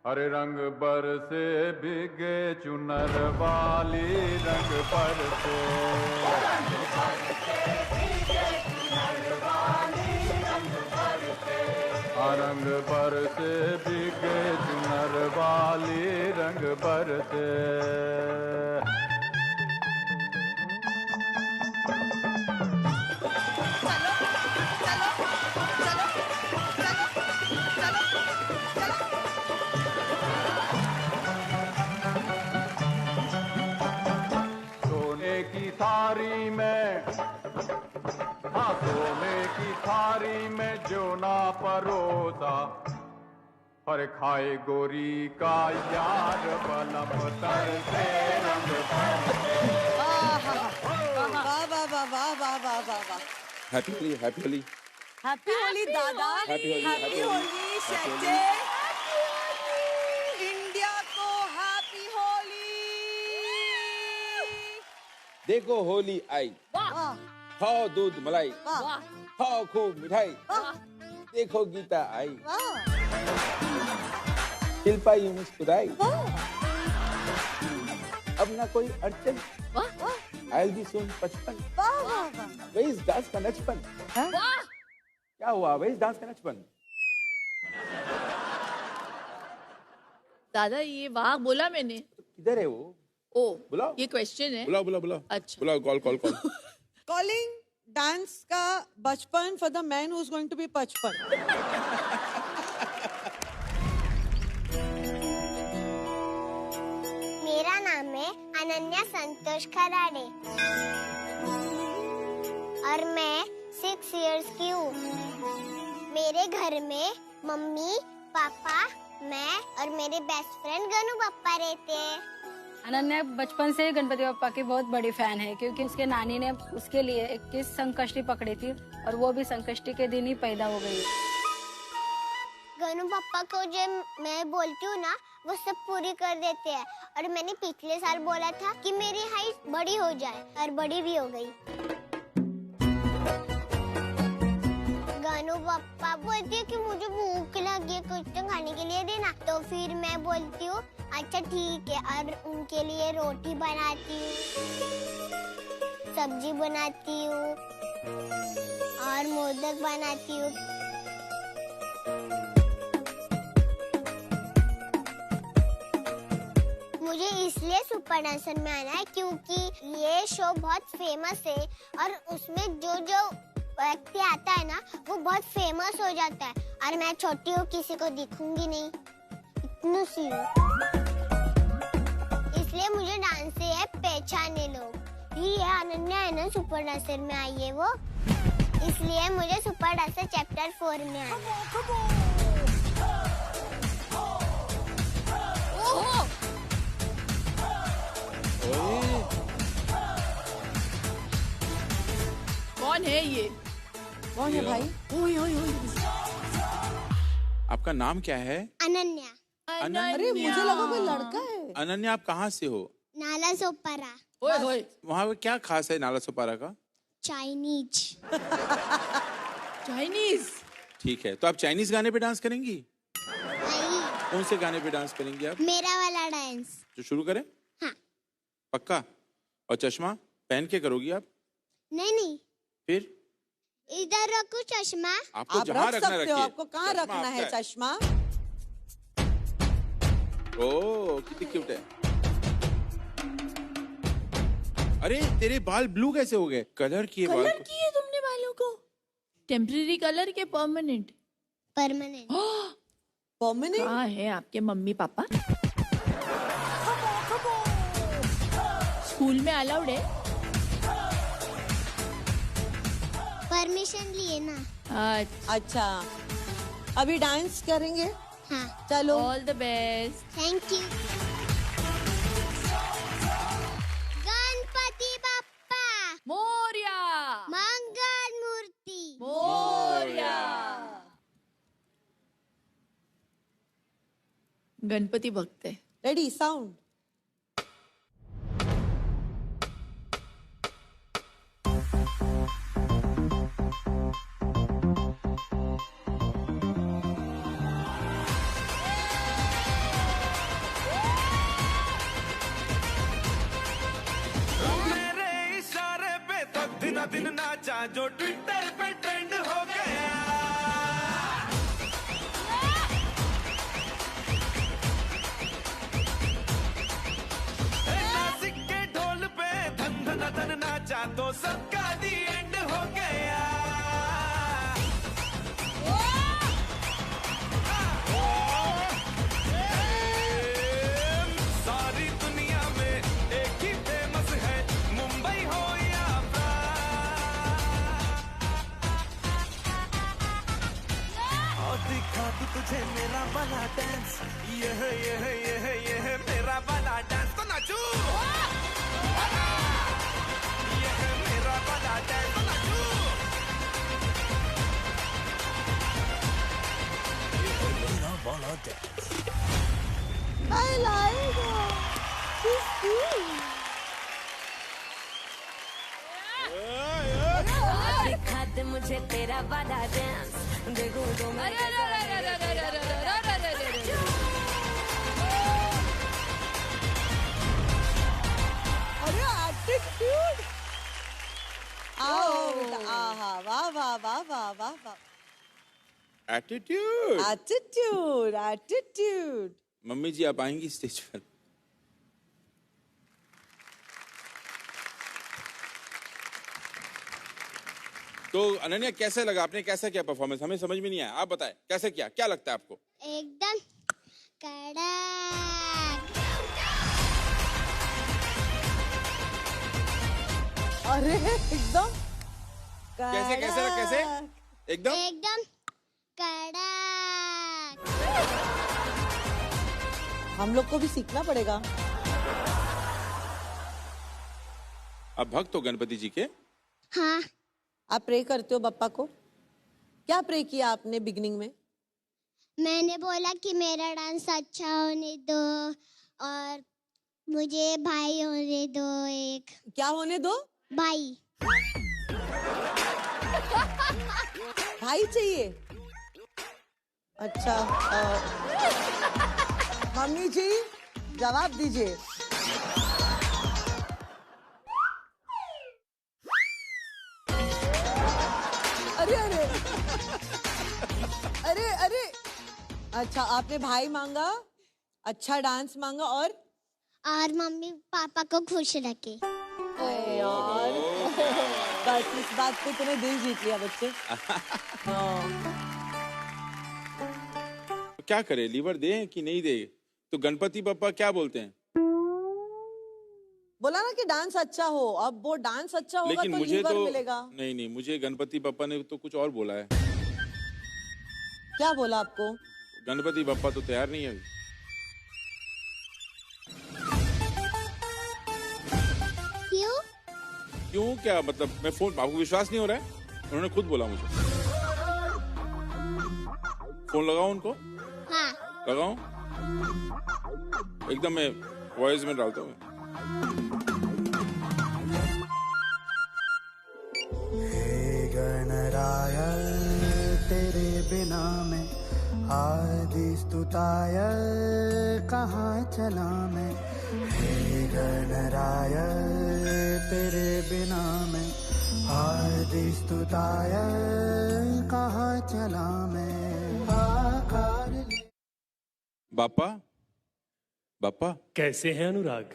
हरे रंग बरसे भीगे चुनर वाली, रंग बरसे रंग बरसे भीगे चुनर वाली, रंग बरसे। थारी में, हाँ सोने की थारी में जो ना परोसा, हर खाए गोरी का यार बलम तर से रंग बरसे। वाह वाह वाह वाह वाह वाह वाह वाह। Happy Holi, happy Holi, happy Holi दादा, हैप्पी होली शेटे, इंडिया को हैप्पी होली। देखो होली आई, खाओ दूध मलाई, खाओ खूब मिठाई, देखो गीता आई, शिल्पा यूं मुस्कुराई, अब ना कोई अड़चन, आयल भी सुन 55, वही इस डांस का नचपन। क्या हुआ वही इस डांस का नचपन? दादा ये वाह बोला मैंने। किधर है वो? ओ बुलाओ, ये क्वेश्चन है। बुलाओ बुलाओ बुलाओ, अच्छा बुलाओ, call call call. Calling dance का बचपन for the man who is going to be 55। मेरा नाम है अनन्या संतोष खराड़े और मैं 6 इयर्स की हूँ। मेरे घर में मम्मी, पापा, मैं और मेरे बेस्ट फ्रेंड गनु पप्पा रहते हैं। अनन्या बचपन से गणपति बप्पा की बहुत बड़ी फैन है क्योंकि उसके नानी ने उसके लिए 21 संकष्टी पकड़ी थी और वो भी संकष्टी के दिन ही पैदा हो गई। गनु पप्पा को जब मैं बोलती हूँ ना वो सब पूरी कर देते हैं और मैंने पिछले साल बोला था कि मेरी हाइट बड़ी हो जाए और बड़ी भी हो गई। गनु पप्पा बोलती है कि मुझे भूख लगी है, कुछ तो खाने के लिए देना। तो फिर मैं बोलती हूँ अच्छा ठीक है और उनके लिए रोटी बनाती हूँ, सब्जी बनाती हूँ और मोदक बनाती हूँ। मुझे इसलिए सुपर डांसर में आना है क्योंकि ये शो बहुत फेमस है और उसमें जो जो व्यक्ति आता है ना वो बहुत फेमस हो जाता है और मैं छोटी हूँ, किसी को दिखूंगी नहीं, इतनी सी हूँ। इसलिए मुझे डांस से है पहचाने लोग। ये अनन्या है ना सुपर डांसर में आई है वो, इसलिए मुझे सुपर डांसर चैप्टर 4 में आना है। कौन है ये? कौन है भाई? ओए ओए ओए। आपका नाम क्या है? अनन्या। अरे मुझे लगा कोई लड़का है। अनन्या आप कहाँ से हो? नाला सोपारा। ओए ओए। वहाँ पे क्या खास है नाला सोपारा का? चाइनीज। चाइनीज। ठीक है, तो आप चाइनीज गाने पे डांस करेंगी? नहीं, कौन से गाने पे डांस करेंगी आप? मेरा वाला डांस। तो शुरू करें? हाँ। पक्का? और चश्मा पहन के करोगी आप? नहीं नहीं, फिर इधर रखो चश्मा। आपको आप जहाँ रख रखना सकते हो, रखिए। आपको कहाँ चश्मा रखना है आपका चश्मा? ओह कितनी क्यूट है। अरे तेरे बाल ब्लू कैसे हो गए? कलर किए बाल कलर को। किए तुमने बालों को? टेम्परेरी कलर के परमानेंट? परमानेंट। परमानेंट? कहाँ है आपके मम्मी पापा? स्कूल में अलाउड है? परमिशन लिए ना। अच्छा, अभी डांस करेंगे? हाँ। चलो। All the best. Thank you. Ganpati Bappa Morya. Mangal Murti Morya. Ganpati भक्त है। Ready sound. ना दिन नाचा जो ट्विटर पे ट्रेंड हो गया। नासिक के ढोल पे धन धन धन नाचा तो सबका दी एंड हो गया। सारी दुनिया में एक ही फेमस है, मुंबई हो या और दिखा तू तुझे मेरा वाला डांस, ये है मेरा वाला डांस तो नाचू। ये है मेरा वाला डांस तो नाचू। ये है मेरा वाला dance. I like her. She's cute. दिखा दे मुझे तेरा वाला डांस, देखो तो मैं अरे attitude. आओ बेटा, आहा, वाह वाह वाह वाह वाह वाह। एटीट्यूड। Attitude. मम्मी जी आप आएंगी स्टेज पर? तो अनन्या कैसे लगा, आपने कैसा किया परफॉर्मेंस? हमें समझ में नहीं आया, आप बताएं कैसे किया, क्या लगता है आपको? एकदम कड़क। अरे एकदम कैसे कैसे कैसे एकदम एकदम कड़क। हम लोग को भी सीखना पड़ेगा। आप भक्त हो गणपति जी के? हाँ, आप प्रे करते हो बप्पा को? क्या प्रे किया आपने बिगनिंग में? मैंने बोला कि मेरा डांस अच्छा होने दो और मुझे भाई होने दो एक। क्या होने दो? भाई। भाई चाहिए? अच्छा, मम्मी जी जवाब दीजिए। अरे अरे अरे अरे, अच्छा आपने भाई मांगा, अच्छा डांस मांगा और मम्मी पापा को खुश रखे। अरे यार, बस इस बात पे तूने दिल जीत लिया बच्चे। क्या करे, लीवर दे कि नहीं दे? तो गणपति बप्पा क्या बोलते हैं? बोला ना कि डांस अच्छा हो, अब वो डांस अच्छा होगा लेकिन तो मुझे लीवर तो मिलेगा। नहीं, मुझे गणपति बप्पा ने तो कुछ और बोला है। क्या बोला आपको? गणपति बप्पा तो तैयार नहीं है अभी। क्यों? क्यों क्या मतलब? मैं फोन, आपको विश्वास नहीं हो रहा है? उन्होंने खुद बोला मुझे। फोन लगाओ उनको। हाँ। लगाओ एकदम, मैं वॉइस में डालता हूँ। हे गणराय तेरे बिना मैं आदि स्तुताय कहाँ चला मैं। हे गणराय तेरे बिना मैं आदि स्तुताय कहाँ चला मैं। आकार बापा बापा कैसे हैं अनुराग?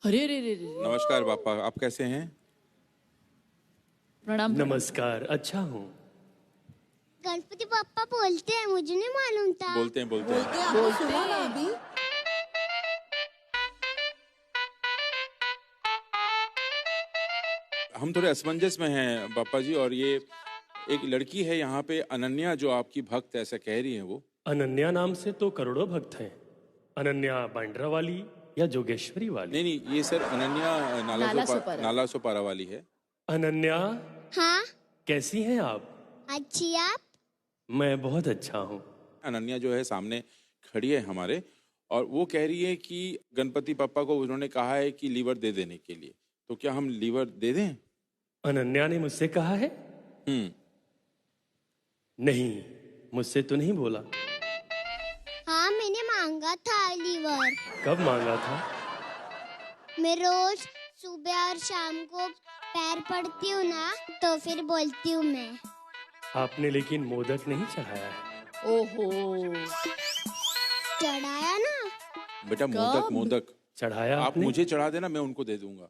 अरे रे रे रे, नमस्कार बापा, आप कैसे हैं? प्रणाम। नमस्कार, अच्छा हूँ। गणपति पापा बोलते हैं, मुझे नहीं मालूम था। बोलते हैं बोलते हैं, आपने सुना ना अभी? हम थोड़े असमंजस में हैं बापा जी, और ये एक लड़की है यहाँ पे अनन्या जो आपकी भक्त ऐसा कह रही है। वो अनन्या नाम से तो करोड़ों भक्त हैं। अनन्या बांड्रा वाली या जोगेश्वरी वाली? नहीं, ये सर अनन्या नाला सोपारा वाली है। अनन्या, हाँ, कैसी हैं आप? अच्छी। आप? मैं बहुत अच्छा हूँ। अनन्या जो है सामने खड़ी है हमारे, और वो कह रही है कि गणपति पापा को उन्होंने कहा है कि लीवर दे देने के लिए, तो क्या हम लीवर दे दें? अनन्या ने मुझसे कहा है? नहीं, मुझसे तो नहीं बोला। हाँ, मैंने मांगा मांगा था लीवर। कब मांगा था? मैं रोज सुबह और शाम को पैर पड़ती हूँ ना, तो फिर बोलती हूँ मैं। आपने लेकिन मोदक नहीं चढ़ाया है। ओहो, चढ़ाया ना। बेटा मोदक चढ़ाया आप आपने? मुझे चढ़ा देना, मैं उनको दे दूंगा।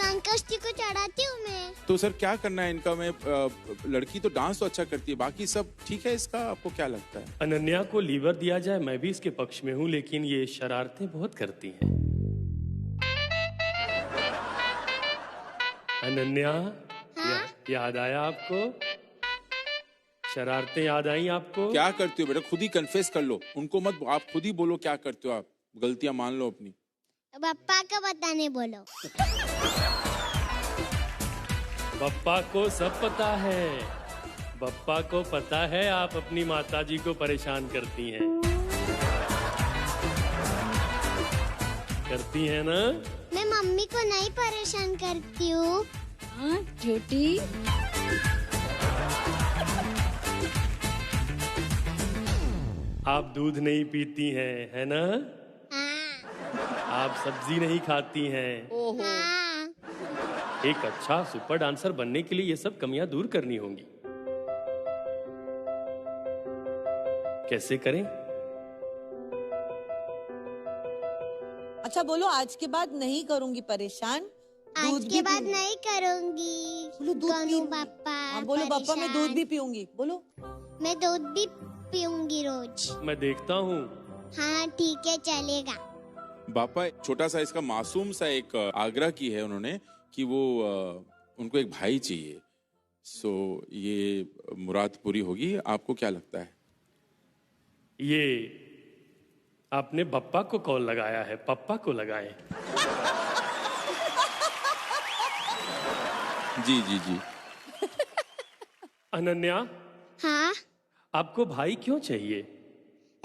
संकष्टी को चढ़ाती हूँ मैं। तो सर क्या करना है इनका? मैं लड़की तो डांस तो अच्छा करती है, बाकी सब ठीक है इसका? आपको क्या लगता है? अनन्या को लीवर दिया जाए, मैं भी इसके पक्ष में हूँ, लेकिन ये शरारतें बहुत करती हैं। अनन्या, याद आया आपको? शरारतें याद आई आपको? क्या करते हो बेटा? खुद ही कन्फेस कर लो, उनको मत, आप खुद ही बोलो क्या करते हो आप, गलतियां मान लो अपनी। पापा का बताने बोलो। बप्पा को सब पता है, बप्पा को पता है आप अपनी माताजी को परेशान करती हैं। करती हैं ना? मैं मम्मी को नहीं परेशान करती हूँ। हाँ, झूठी। आप दूध नहीं पीती हैं, है ना? हाँ। आप सब्जी नहीं खाती हैं। ओहो, हाँ। एक अच्छा सुपर डांसर बनने के लिए ये सब कमियां दूर करनी होंगी। कैसे करें? अच्छा बोलो, आज के बाद नहीं करूंगी परेशान। आज के बाद नहीं करूंगी। बोलो दूध करूँ पी- पापा। हाँ, बोलो पापा मैं दूध भी पीऊंगी। बोलो मैं दूध भी पीऊंगी रोज। मैं देखता हूँ। हाँ ठीक है, चलेगा। बापा छोटा सा इसका मासूम सा एक आग्रह की है उन्होंने कि वो उनको एक भाई चाहिए। सो ये मुराद पूरी होगी, आपको क्या लगता है? ये आपने बप्पा को कॉल लगाया है, पप्पा को लगाए। जी जी जी। अनन्या, हाँ, आपको भाई क्यों चाहिए?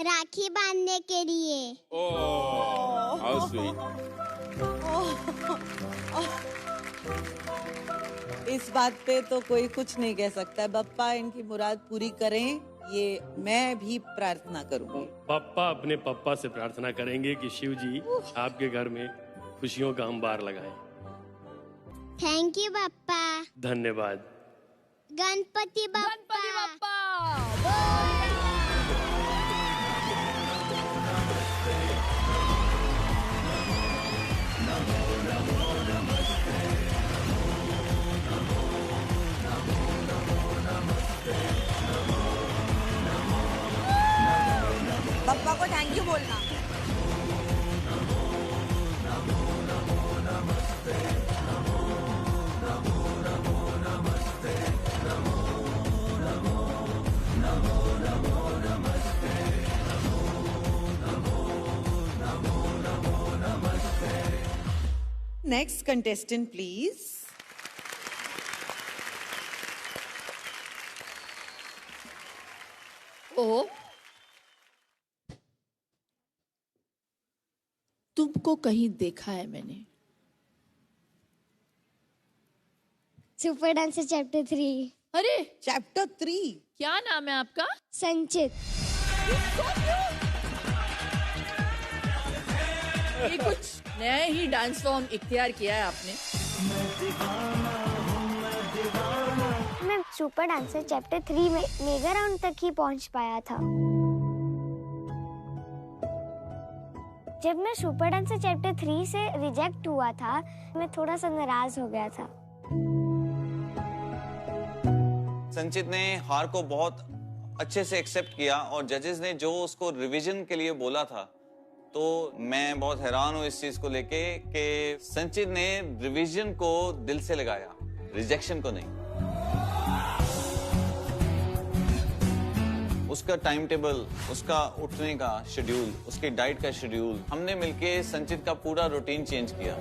राखी बांधने के लिए। ओह, हाउ स्वीट। इस बात पे तो कोई कुछ नहीं कह सकता है। बप्पा इनकी मुराद पूरी करें, ये मैं भी प्रार्थना करूंगी। पप्पा अपने पप्पा से प्रार्थना करेंगे कि शिव जी आपके घर में खुशियों का अंबार लगाएं। थैंक यू पापा। धन्यवाद। गणपति बप्पा। गणपति बप्पा। बप्पा को थैंक यू बोलना। Next contestant, please. ओह, तुमको कहीं देखा है मैंने। Super dancer chapter 3। अरे, Chapter 3. क्या नाम है आपका? संचित। ये कुछ नया ही डांस फॉर्म इख्तियार किया है आपने। मैं सुपर डांसर चैप्टर 3 में मेगा राउंड तक ही पहुंच पाया था। जब मैं सुपर डांसर चैप्टर 3 से रिजेक्ट हुआ था, मैं थोड़ा सा नाराज हो गया था। संचित ने हार को बहुत अच्छे से एक्सेप्ट किया और जजेस ने जो उसको रिवीजन के लिए बोला था, तो मैं बहुत हैरान हूँ इस चीज को लेके कि संचित ने रिवीजन को दिल से लगाया, रिजेक्शन को नहीं। उसका टाइम टेबल, उसका उठने का शेड्यूल, उसकी डाइट का शेड्यूल, हमने मिलके संचित का पूरा रूटीन चेंज किया।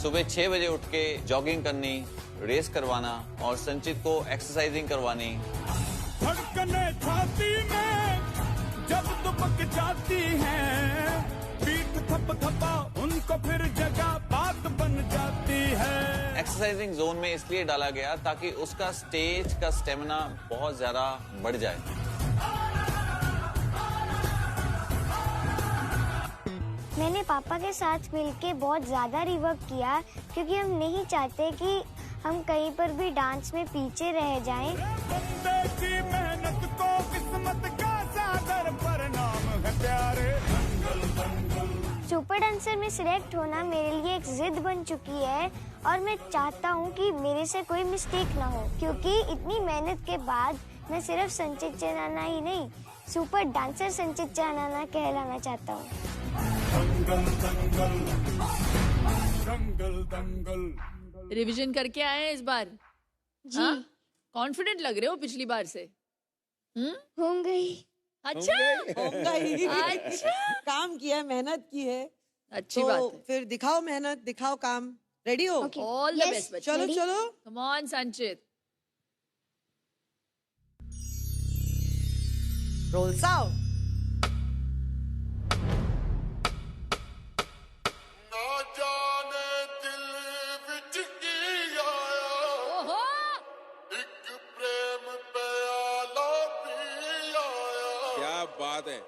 सुबह 6 बजे उठ के जॉगिंग करनी, रेस करवाना और संचित को एक्सरसाइजिंग करवानी। धड़कने छाती में जब दुबक जाती हैं, पीठ थप थपा उनको फिर जगह बात बन जाती है। एक्सरसाइजिंग जोन में इसलिए डाला गया ताकि उसका स्टेज का स्टेमिना बहुत ज्यादा बढ़ जाए। मैंने पापा के साथ मिलके बहुत ज्यादा रिवर्क किया क्योंकि हम नहीं चाहते कि हम कहीं पर भी डांस में पीछे रह जाएं। बंदे की मेहनत को किस्मत का सागर परिणाम है प्यारे। सुपर डांसर में सिलेक्ट होना मेरे लिए एक जिद बन चुकी है और मैं चाहता हूँ कि मेरे से कोई मिस्टेक ना हो, क्योंकि इतनी मेहनत के बाद मैं सिर्फ संचित चंदाना ही नहीं, सुपर डांसर संचित चंदाना कहलाना चाहता हूँ। रिवीजन करके आए हैं इस बार? जी। कॉन्फिडेंट लग रहे हो पिछली बार से? होंगे। अच्छा होगा ही। अच्छा काम किया है, मेहनत की है, अच्छी तो बात है। फिर दिखाओ मेहनत, दिखाओ काम। रेडी हो? ऑल द बेस्ट बच्चे। चलो चलो, कम ऑन संचित। Role sound. क्या बात है।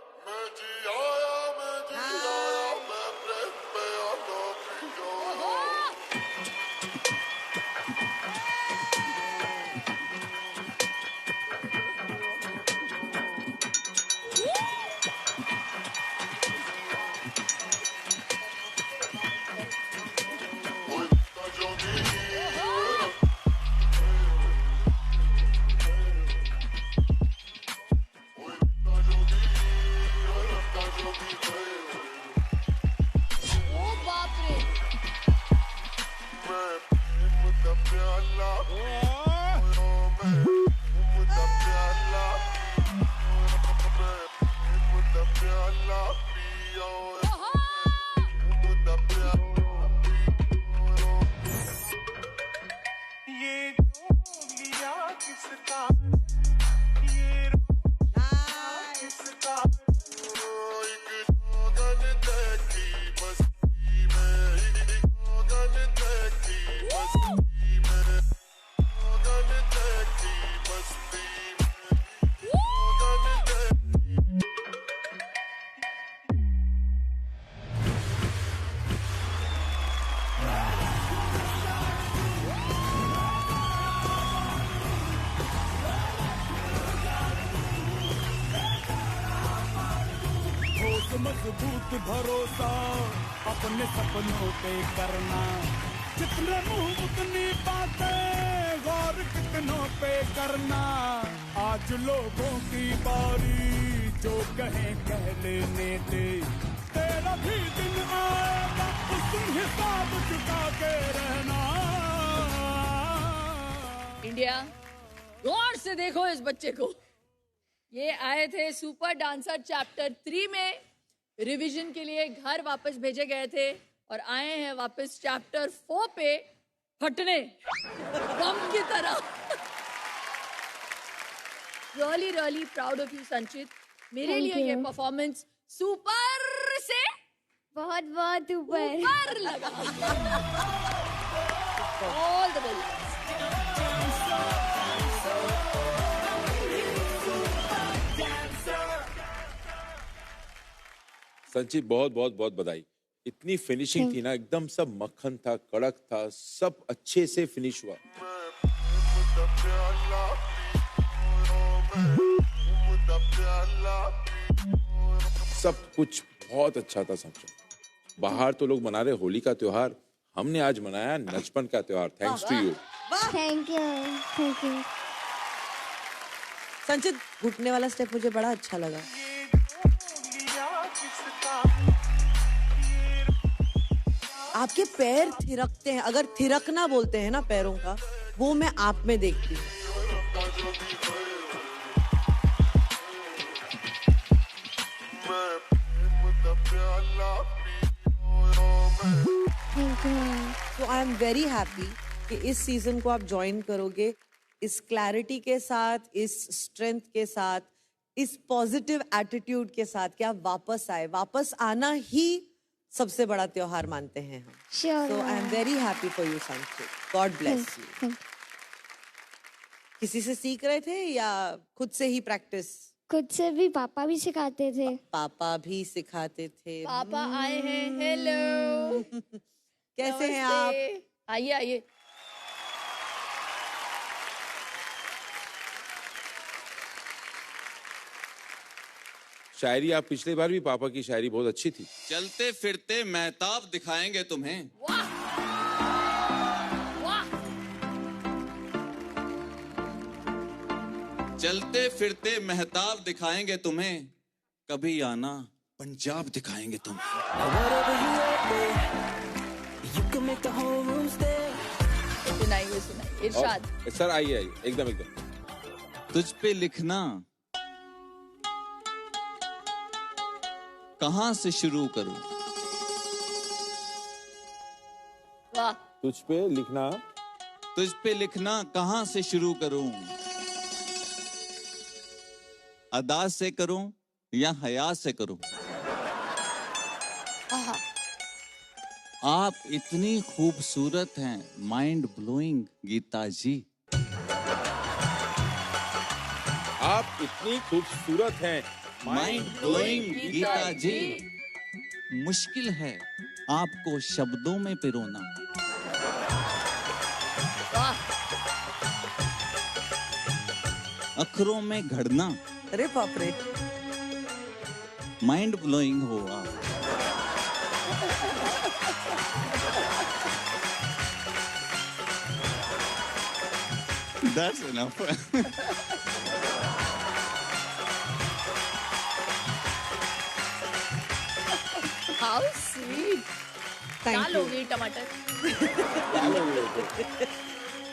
मजबूत भरोसा अपने सपनों पे करना, जितने मुंह उतनी बातें, गौर कितनों पे करना। आज लोगों की बारी, जो कहें कह लेने दे, तेरा भी दिन आएगा उस दिन हिसाब चुका के रहना। इंडिया, गौर से देखो इस बच्चे को। ये आए थे सुपर डांसर चैप्टर 3 में, रिवीजन के लिए घर वापस भेजे गए थे और आए हैं वापस चैप्टर 4 पे फटने बम की तरह। Really really proud of you संचित। मेरे लिए ये परफॉर्मेंस सुपर से बहुत बहुत ऊपर लगा। All the best. संचित बहुत बहुत बहुत बधाई। इतनी फिनिशिंग थी ना, एकदम सब मक्खन था, कड़क था, सब अच्छे से फिनिश हुआ। सब कुछ बहुत अच्छा था संचित। बाहर तो लोग मना रहे होली का त्योहार, हमने आज मनाया नचपन का त्योहार। Thanks to you. Thank you, thank you. Sanchit, घुटने वाला स्टेप मुझे बड़ा अच्छा लगा। आपके पैर थिरकते हैं, अगर थिरकना बोलते हैं ना पैरों का, वो मैं आप में देखती हूँ। तो आई एम वेरी हैप्पी कि इस सीजन को आप ज्वाइन करोगे, इस क्लैरिटी के साथ, इस स्ट्रेंथ के साथ, इस पॉजिटिव एटीट्यूड के साथ कि आप वापस आए। वापस आना ही सबसे बड़ा त्योहार मानते हैं हम. Sure. So I am very happy for you, Sanchit. God bless you. किसी से सीख रहे थे या खुद से ही प्रैक्टिस? खुद से भी, पापा भी सिखाते थे. पापा भी सिखाते थे. पापा आए हैं. हेलो. कैसे हैं आप? आइए आइए. शायरी आप पिछली बार भी पापा की शायरी बहुत अच्छी थी. चलते फिरते महताब दिखाएंगे तुम्हें. वाह वाह. चलते फिरते महताब दिखाएंगे तुम्हें. कभी आना पंजाब दिखाएंगे तुम्हें. सुनाइए सुनाइए. इरशाद. सर आइए आइए एकदम एकदम. तुझ पे लिखना कहाँ से शुरू करूं. वाह. तुझ पे लिखना. तुझ पे लिखना कहाँ से शुरू करूं. अदा से करूं या हया से करूं. आहा. आप इतनी खूबसूरत हैं. माइंड ब्लोइंग गीता जी. आप इतनी खूबसूरत हैं. माइंड ब्लोइंग गीता जी. मुश्किल है आपको शब्दों में पिरोना. वाह. अखरों में घड़ना. अरे बाप रे. माइंड ब्लोइंग हो आप. That's enough. How sweet. Thank क्या you. लोगे टमाटर?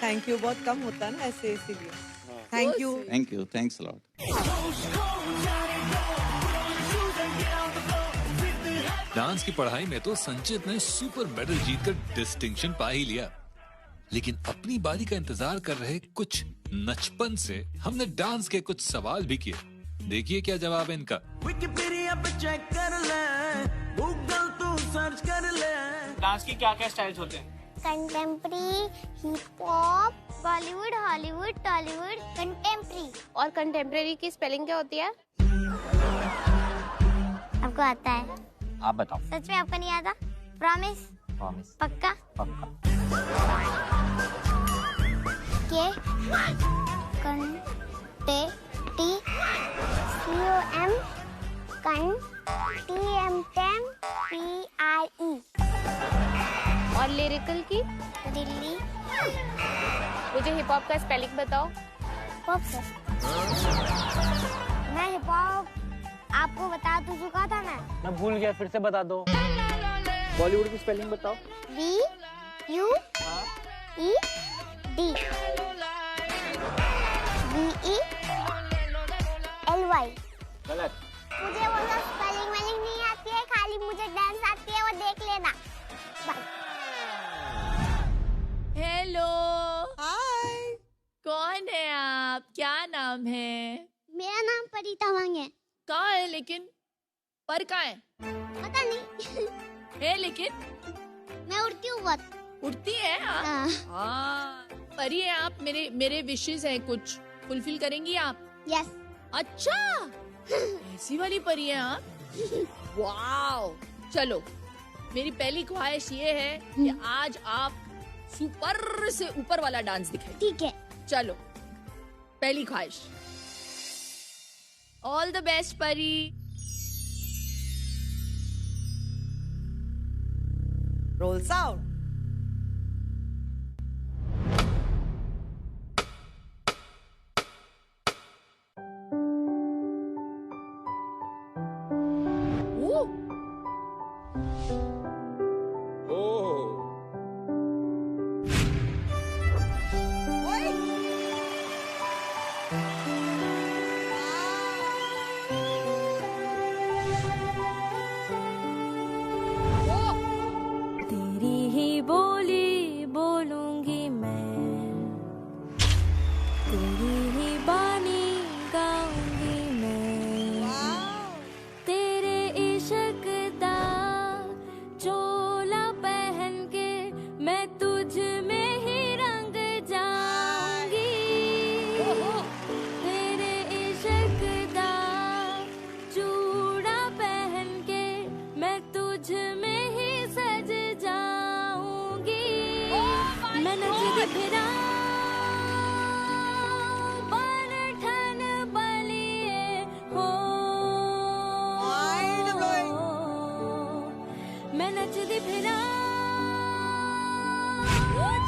Thank you. बहुत कम होता है ना ऐसे, इसीलिए. Thank you. Thank you. Thanks a lot. Dance की पढ़ाई में तो संचित ने सुपर मेडल जीतकर डिस्टिंक्शन पा ही लिया, लेकिन अपनी बारी का इंतजार कर रहे कुछ नचपन से हमने डांस के कुछ सवाल भी किए. देखिए क्या जवाब है इनका. विकिपीडिया पे चेक कर ले, गूगल तू सर्च कर ले. डांस की क्या क्या स्टाइल्स होते हैं? Contemporary, hip hop, Bollywood, Hollywood, Tollywood, contemporary. और कंटेम्प्रेरी की स्पेलिंग क्या होती है? आपको आता है? आप बताओ. सच में आपको नहीं आता? प्रॉमिस? प्रॉमिस. पक्का? पक्का. के कंटे टी COM कन TM टेम PRE. और लिरिकल की? दिल्ली. मुझे हिप हॉप का स्पेलिंग बताओ. Pop sir. मैं हिप हॉप आपको बता तो चुका था मैं भूल गया, फिर से बता दो. बॉलीवुड की स्पेलिंग बताओ. BUED BELY. गलत. मुझे वो सब स्पेलिंग वेलिंग नहीं आती है, खाली मुझे डांस आती है, वो देख लेना. हेलो. हाय. कौन है आप? क्या नाम है? मेरा नाम परिता वांग है. कहाँ है लेकिन? पर कहाँ है? पता नहीं. है लेकिन मैं उड़ती हूँ बहुत. उड़ती है आप? हाँ. हाँ. परी है आप. मेरे विशेस हैं कुछ, फुलफिल करेंगी आप? यस. अच्छा. ऐसी वाली परी है आप? वाओ. चलो, मेरी पहली ख्वाहिश ये है कि आज आप सुपर से ऊपर वाला डांस दिखाइए. ठीक है. चलो, पहली ख्वाहिश. ऑल द बेस्ट परी. Role sound. तेरी ही फिरा बन ठन बलिए हो मैं नचदी फिरा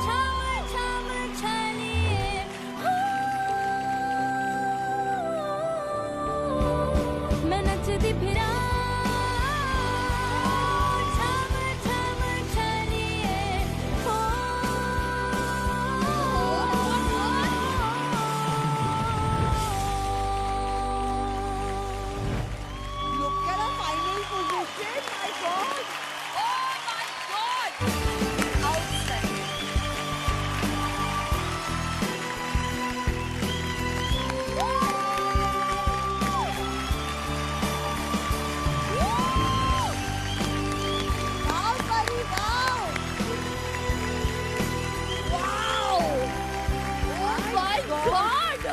छम छम छलिए हो मैं नचदी फिरा छम छम छलिए हो Look at our final position. My God. Oh my God! Outstanding. Wow, Pari, wow. Wow! Oh my God!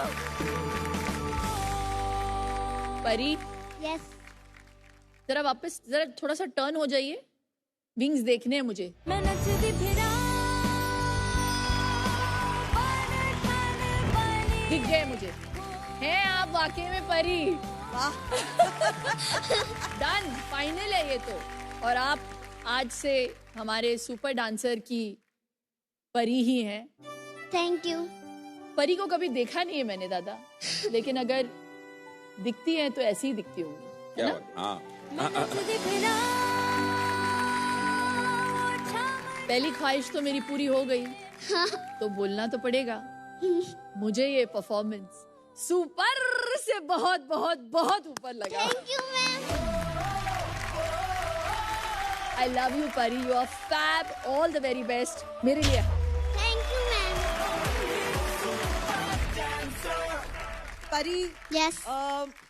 परी यस जरा वापस जरा थोड़ा सा टर्न हो जाइए, विंग्स देखने हैं मुझे। मैं नचदी फिरा दिख गए मुझे, हैं आप वाकई में परी। वाह। डन, फाइनल है ये तो। और आप आज से हमारे सुपर डांसर की परी ही हैं। Thank you. परी को कभी देखा नहीं है मैंने दादा, लेकिन अगर दिखती है तो ऐसी ही दिखती होंगी। क्या बात, हाँ। नचदी फिरा पहली ख्वाहिश तो मेरी पूरी हो गई, तो बोलना तो पड़ेगा, मुझे ये परफॉर्मेंस सुपर से बहुत बहुत बहुत ऊपर लगा। Thank you ma'am. I love you Pari, you are fab, all the very best मेरे लिए। Thank you ma'am. Pari, yes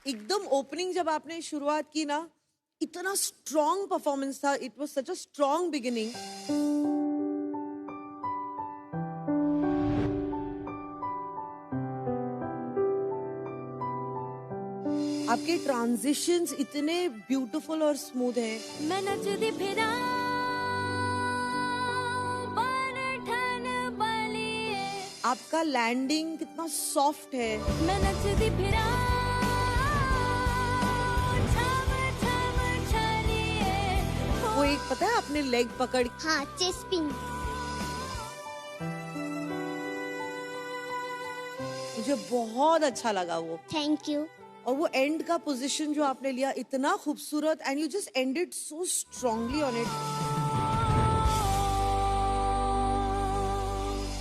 एकदम ओपनिंग जब आपने शुरुआत की ना, इतना स्ट्रॉन्ग परफॉर्मेंस था, it was such a strong beginning. आपके ट्रांजिशंस इतने ब्यूटीफुल और स्मूथ हैं। मैं नचदी फिरा बन ठन बलिए आपका लैंडिंग कितना सॉफ्ट है। मैं नचदी फिरा छम छम छलिए हो वो एक पता है आपने लेग पकड़, हाँ चेस्पिंग। मुझे बहुत अच्छा लगा वो। Thank you. और वो एंड का पोजीशन जो आपने लिया इतना खूबसूरत, and you just ended so strongly on it.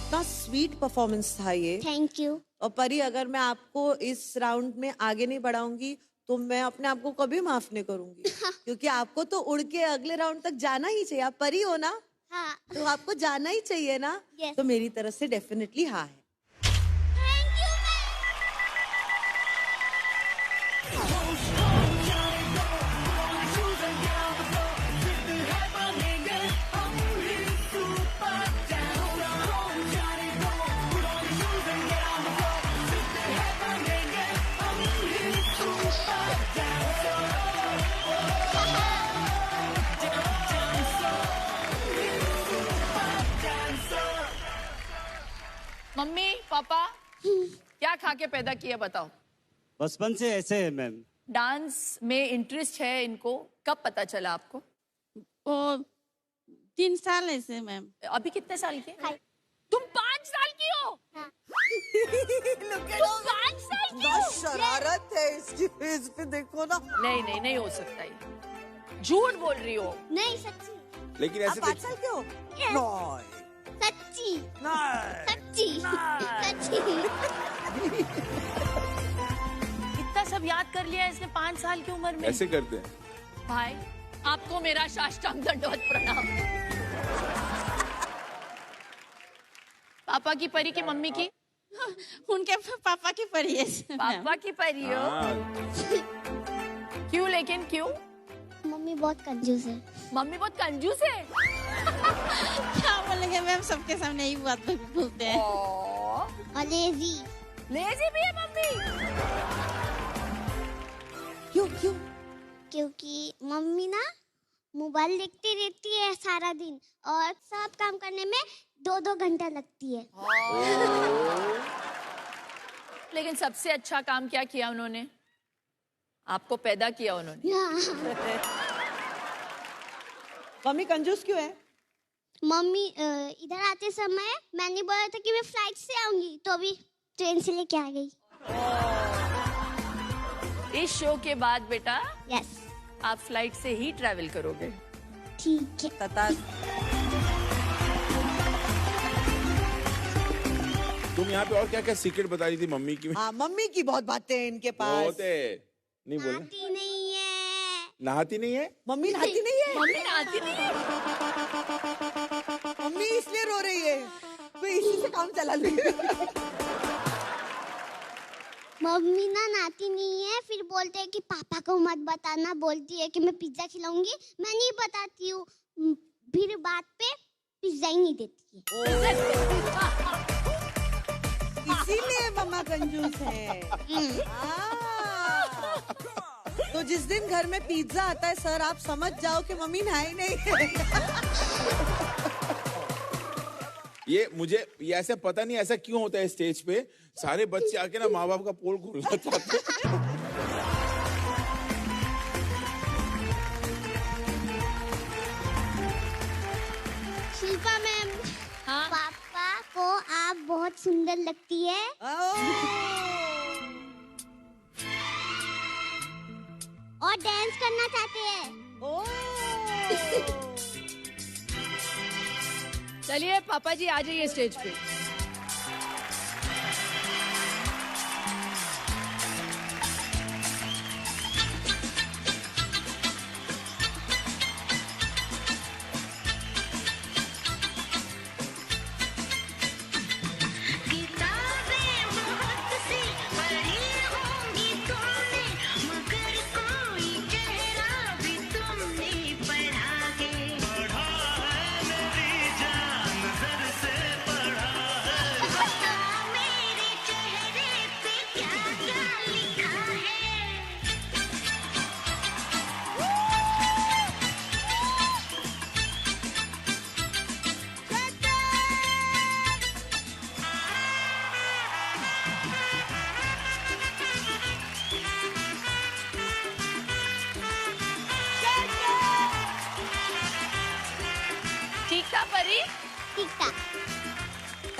इतना स्वीट परफॉर्मेंस था ये। Thank you. और परी, अगर मैं आपको इस राउंड में आगे नहीं बढ़ाऊंगी तो मैं अपने आप को कभी माफ नहीं करूंगी, क्योंकि आपको तो उड़ के अगले राउंड तक जाना ही चाहिए। आप परी हो ना, हाँ तो आपको जाना ही चाहिए ना। Yes. तो मेरी तरफ से डेफिनेटली हाँ है। मम्मी पापा क्या खा के पैदा किया बताओ? बचपन से ऐसे है मैम। डांस में इंटरेस्ट है इनको, कब पता चला आपको? वो 3 साल ऐसे मैम। अभी कितने साल के? तुम 5 साल की हो? तुम 5 साल की हो? शरारत है इसकी, इस पे देखो ना। नहीं नहीं नहीं हो सकता ये, झूठ बोल रही हो। नहीं सच्ची। लेकिन आप ऐसे 5 साल के हो? Yes. नहीं। सच्ची नहीं। सच्ची सच्ची। इतना सब याद कर लिया इसने 5 साल की उम्र में। ऐसे करते हैं। भाई आपको मेरा साष्टांग दंडवत प्रणाम। पापा की परी की मम्मी की? उनके पापा की परी है। पापा की परी हो? क्यों लेकिन क्यों? मम्मी बहुत कंजूस है। मम्मी बहुत कंजूस है? क्या बोलेंगे मैम, सबके सामने यही बात बोलते हैं। और लेजी। लेजी भी है मम्मी? क्यों क्यों? क्योंकि मम्मी ना मोबाइल देखती रहती है सारा दिन और सब काम करने में 2-2 घंटा लगती है। लेकिन सबसे अच्छा काम क्या किया उन्होंने? आपको पैदा किया उन्होंने। मम्मी कंजूस क्यों है? मम्मी इधर आते समय मैंने बोला था कि मैं फ्लाइट से आऊंगी, तो अभी ट्रेन से लेके आ गई। इस शो के बाद बेटा यस आप फ्लाइट से ही ट्रैवल करोगे। ठीक है। तुम यहाँ पे और क्या क्या सीक्रेट बता रही थी मम्मी की? हाँ, मम्मी की बहुत बातें हैं इनके पास। बहुत है, नहीं बोला? नहाती नहीं है। नहाती नहीं है? मम्मी नहाती नहीं है? मम्मी नहाती नहीं है। मम्मी इसलिए रो रही है, कोई इसी से काम चला ले। मम्मी ना नहाती नहीं है, फिर बोलते हैं कि पापा को मत बताना, बोलती है कि मैं पिज्जा खिलाऊंगी, मैं नहीं बताती हूँ, फिर बात पे पिज्जा ही नहीं देती है। इसीलिए मम्मा कंजूस है। तो जिस दिन घर में पिज्जा आता है सर, आप समझ जाओ कि मम्मी नहाई नहीं है। ये ऐसा पता नहीं ऐसा क्यों होता है स्टेज पे, सारे बच्चे आके ना माँ बाप का पोल खोलना चाहते हैं। शिल्पा मैम, हाँ? पापा को आप बहुत सुंदर लगती है। और डांस करना चाहते हैं। चलिए पापा जी आ जाइए स्टेज पे।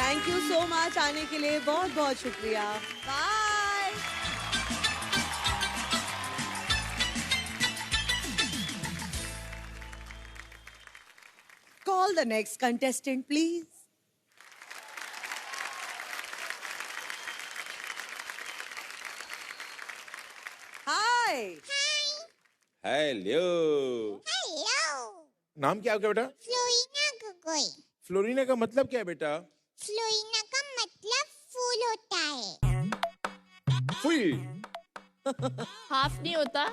थैंक यू सो मच आने के लिए, बहुत बहुत शुक्रिया। Bye. Call the next contestant please. Hi. Hello. नाम क्या है आपका बेटा? फ्लोरिना गोगोई। फ्लोरिना का मतलब क्या है बेटा? फ्लोरिना का मतलब फूल होता है। फुल हाफ नहीं होता।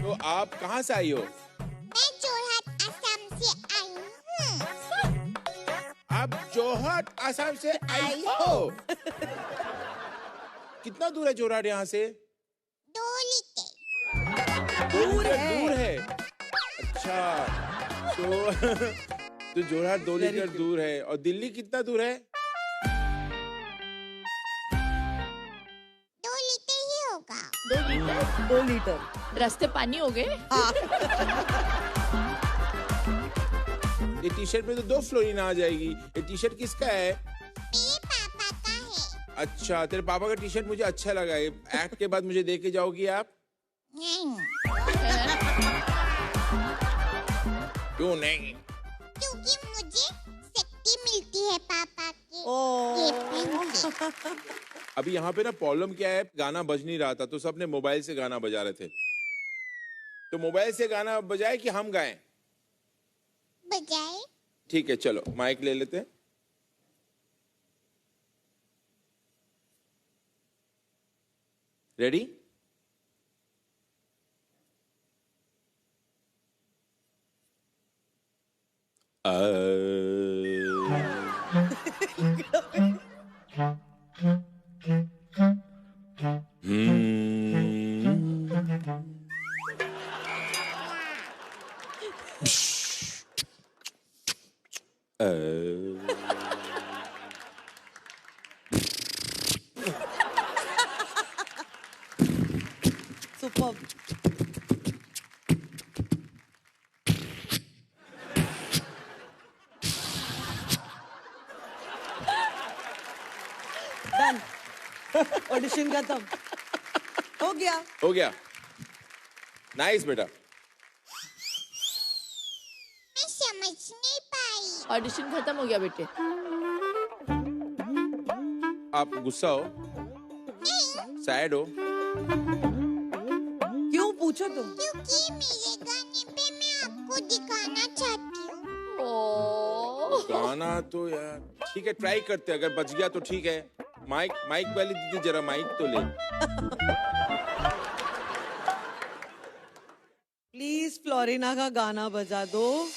तो आप कहाँ से आई हो? मैं जोरहाट असम से आई हूँ। आप जोरहाट असम से आई हो? कितना दूर है जोरहाट यहाँ से? 2 लीटर। दूर है। अच्छा, तो जोरहाट 2 लीटर दूर है। और दिल्ली कितना दूर है? 2 लीटर ही होगा। 2 लीटर। रास्ते पानी हो गए। ये टी शर्ट में तो 2 फ्लोरिना आ जाएगी। ये टी शर्ट किसका है? मेरे पापा का है। अच्छा, तेरे पापा का टी शर्ट मुझे अच्छा लगा है। एक्ट के बाद मुझे दे के जाओगी आप? नहीं। क्यों नहीं? क्योंकि मुझे शक्ति मिलती है पापा के ये पेन से। अभी यहाँ पे ना प्रॉब्लम क्या है, गाना बज नहीं रहा था तो सबने मोबाइल से गाना बजा रहे थे। तो मोबाइल से गाना बजाए कि हम गाएं? बजाए। ठीक है, चलो माइक ले लेते हैं। रेडी? सुपर। डन। ऑडिशन खत्म हो गया। हो गया। नाइस बेटा। मैं समझ नहीं पाई। ऑडिशन खत्म हो गया बेटे। आप गुस्सा हो, सैड हो? क्यों पूछो तुम? क्योंकि मेरे गाने पे मैं आपको दिखाना चाहती हूँ। गाना तो यार ठीक है, ट्राई करते हैं, अगर बच गया तो ठीक है। माइक वाली दीदी जरा माइक तो ले। प्लीज फ्लोरिना का गाना बजा दो।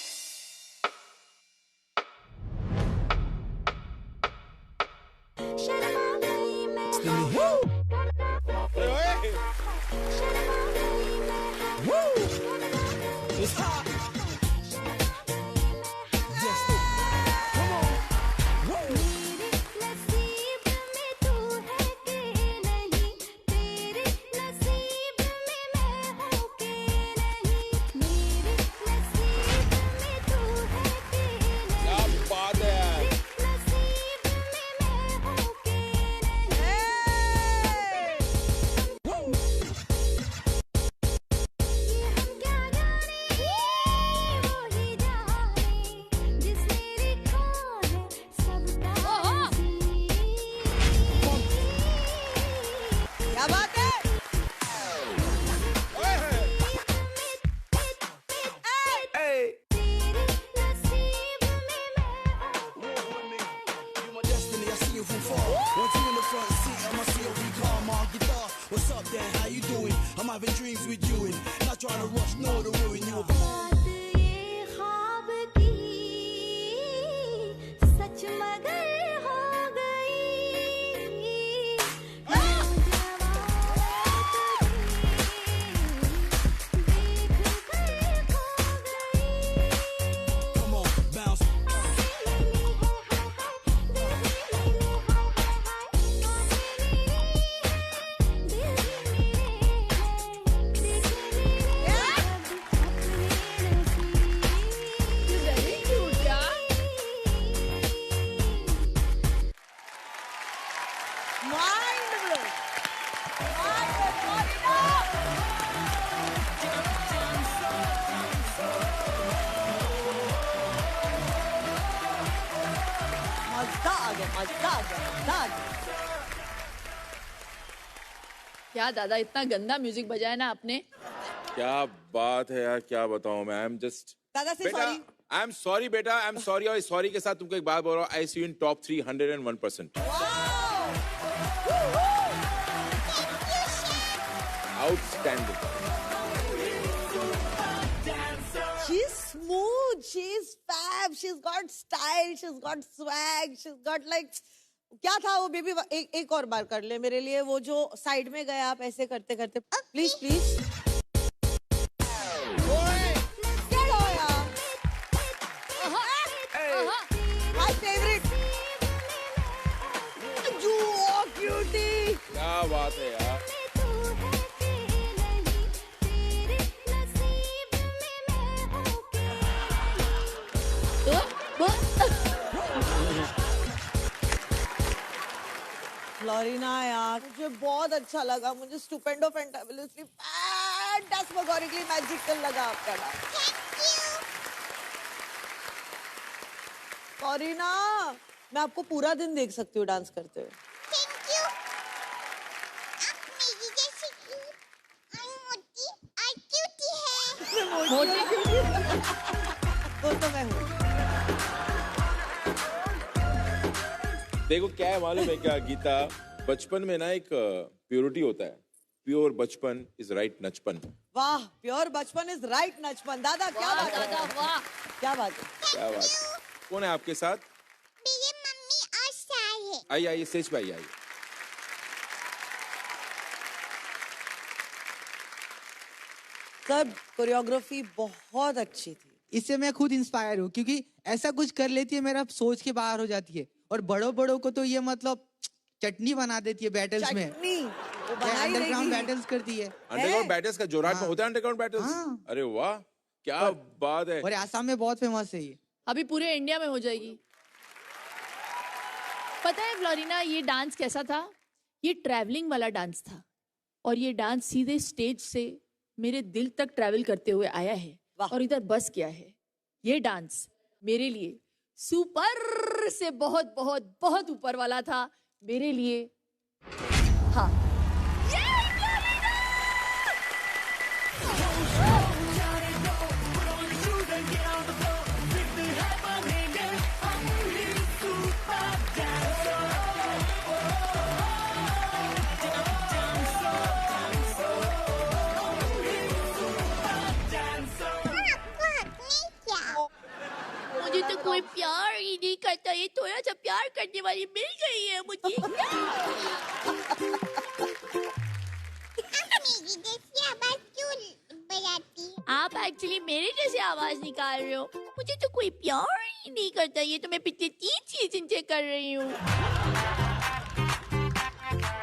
क्या दादा, इतना गंदा म्यूजिक बजाया ना आपने। क्या बात है यार, क्या बताऊं मैं। आई एम जस्ट दादा से सॉरी। आई एम सॉरी बेटा, आई एम सॉरी। और सॉरी के साथ तुमको एक बात बोल रहा हूँ, I see you in top 301%। Outstanding. She's smooth, she's fab, she's got style, she's got swag, she's got like क्या था वो बेबी? एक और बार कर ले मेरे लिए, वो जो साइड में गए आप ऐसे करते करते। Please please. My favourite. क्या बात है यार। फ्लोरिना यार, मुझे बहुत अच्छा लगा। मुझे स्टुपेंडो फैंटाबुलसली फैंटास्मैगोरिकली मैजिकल लगा आपका डांस। फ्लोरिना, मैं आपको पूरा दिन देख सकती हूँ डांस करते हुए। Thank you. आप मेरी जैसी क्यूटी है। मोटी क्यूटी। वो तो मैं हूँ। देखो क्या है मालूम है क्या गीता, बचपन में ना एक प्योरिटी होता है। प्योर बचपन इज राइट नचपन। वाह, प्योर बचपन इज राइट नचपन। दादा क्या बात है? दादा वाह, क्या बात है? क्या बात। कौन है आपके साथ? मेरी मम्मी और साई है। आइए आइए स्टेज पे आइए। सब कोरियोग्राफी बहुत अच्छी थी। इससे मैं खुद इंस्पायर हूँ, क्योंकि ऐसा कुछ कर लेती है मेरा सोच के बाहर हो जाती है। और बड़ों को तो ये मतलब चटनी बना देती है बैटल्स में, अंडरग्राउंड बैटल्स करती है। अंडरग्राउंड बैटल्स का जोरहाट में होता है अंडरग्राउंड बैटल्स? अरे वाह क्या बात है। और आसाम में बहुत फेमस है ये। अभी पूरे इंडिया में हो जाएगी। पता है फ्लोरिना ये डांस कैसा था? ये ट्रैवलिंग वाला डांस था और ये डांस सीधे स्टेज से मेरे दिल तक ट्रैवल करते हुए आया है और इधर बस किया है। ये डांस मेरे लिए सुपर से बहुत बहुत बहुत ऊपर वाला था मेरे लिए। हाँ कोई प्यार ही नहीं करता, ये थोड़ा सा प्यार करने वाली मिल गई है मुझे। मेरी जैसी आवाज क्यों बजाती? आप एक्चुअली मेरे जैसे आवाज निकाल रहे हो। मुझे तो कोई प्यार ही नहीं करता, ये तो मैं पिछले 3 सीजन से कर रही हूँ।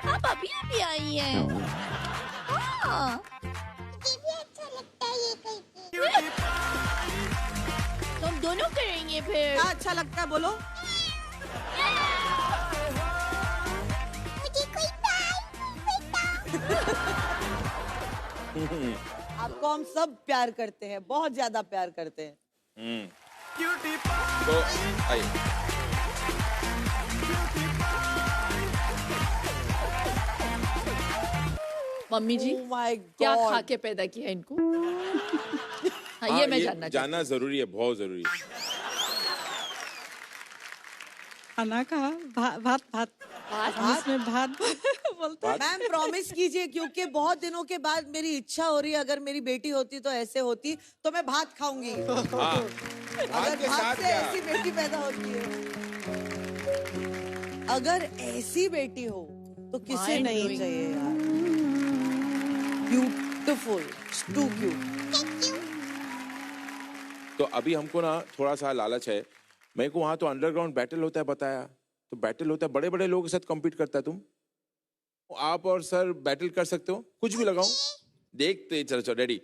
आप अभी आई हैं। हाँ मुझे भी अच्छा लगता है ये करके। तो हम दोनों करेंगे फिर। क्या अच्छा लगता है बोलो? मुझे कोई आपको हम सब प्यार करते हैं, बहुत ज्यादा प्यार करते हैं। तो आइए मम्मी जी क्या खा के पैदा किया इनको? हाँ, ये मैं जानना जरूरी है, बहुत जरूरी है। खाना कहा भात भात इसमें भात बोलते हैं। मैम प्रॉमिस कीजिए, क्योंकि बहुत दिनों के बाद मेरी इच्छा हो रही है, अगर मेरी बेटी होती तो ऐसे होती तो मैं भात खाऊंगी। अगर भात से ऐसी बेटी पैदा होती है, अगर ऐसी बेटी हो तो किसे नहीं चाहिए यार। Beautiful, too cute. तो अभी हमको ना थोड़ा सा लालच है। मेरे को वहां तो अंडरग्राउंड बैटल होता है बताया, तो बैटल होता है, बड़े बड़े लोगों के साथ कम्पीट करता है। तुम आप और सर बैटल कर सकते हो, कुछ भी लगाओ, देखते चलो चलो रेडी।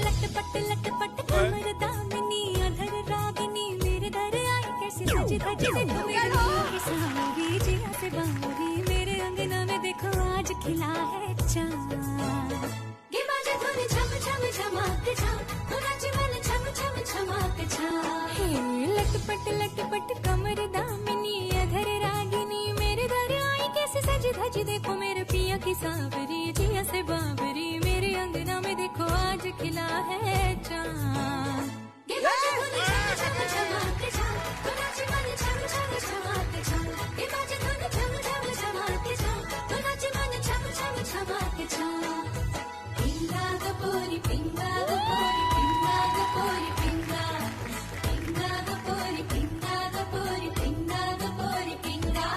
लटपट लटपट कमर दामिनी अधर रागिनी मेरे घर आई कैसे सजी धजी देखो मेरी सावरी जिया से बावरी मेरे अंगना में देखो आज खिला है चांद। गे बाजे धुन झम झम झमाक झम नाचे मन झम झम झमाक झम। लटपट कमर दामिनी अधर रागिनी मेरे घर आई कैसे सजी धजी देखो मेरे पिया की सावरी जिया से बावरी मेरे अंगना में देखो आज खिला है चांद। गे बाजे धुन झम झम झमाक झम नाचे मन झम झम झमाक झम। गे बाजे धुन झम झम झमाक झम नाचे मन झम झम झमाक झम। पिंगा गपोरी पिंगा गपोरी पिंगा गपोरी पिंगा पिंगा गपोरी पिंगा गपोरी पिंगा गपोरी पिंगा।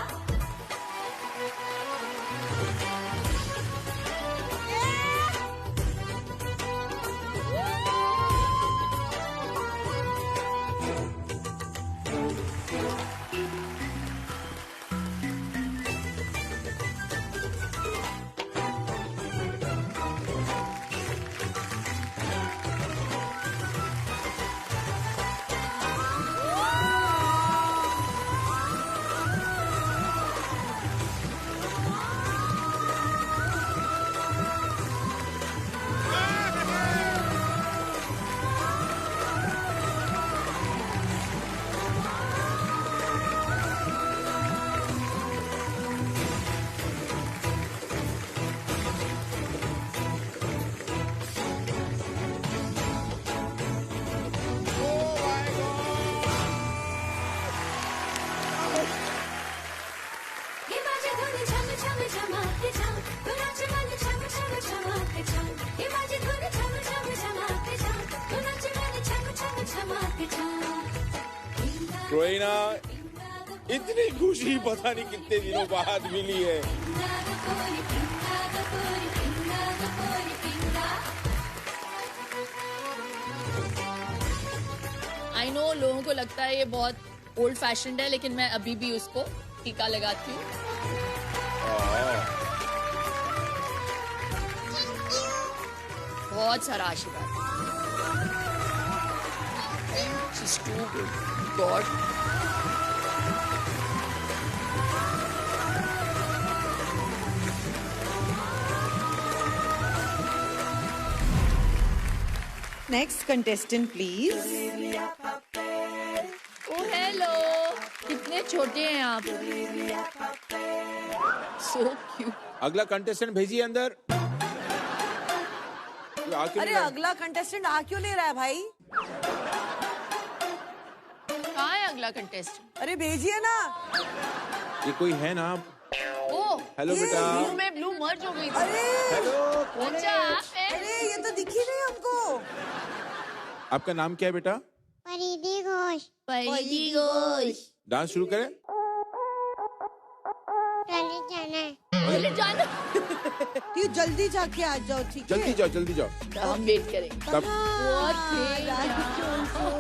रोइना, इतनी खुशी पता नहीं कितने दिनों बाद मिली है। आई नो लोगों को लगता है ये बहुत ओल्ड फैशन्ड है, लेकिन मैं अभी भी उसको टीका लगाती हूँ। बहुत सारा आशीर्वाद। She's too good. God. Next contestant, please. Oh, hello. कितने छोटे हैं आप? So cute. अगला कंटेस्टेंट भेजिए अंदर। अरे अगला कंटेस्टेंट आ क्यों ले रहा है भाई? कहाँ है अगला कंटेस्टेंट? अरे भेजिए ना। ये कोई है ना? ओ, हेलो बेटा। ब्लू में ब्लू मर्ज हो गई थी। अरे हेलो। अच्छा आप हैं? अरे ये तो दिखी नहीं हमको। आपका नाम क्या है बेटा? परिधि घोष। परिधि घोष। डांस शुरू करें? चले जाना है। चले जाना। ये जल्दी जाके आ जाओ, ठीक है? जल्दी जाओ, जल्दी जाओ। हम वेट करेंगे। तब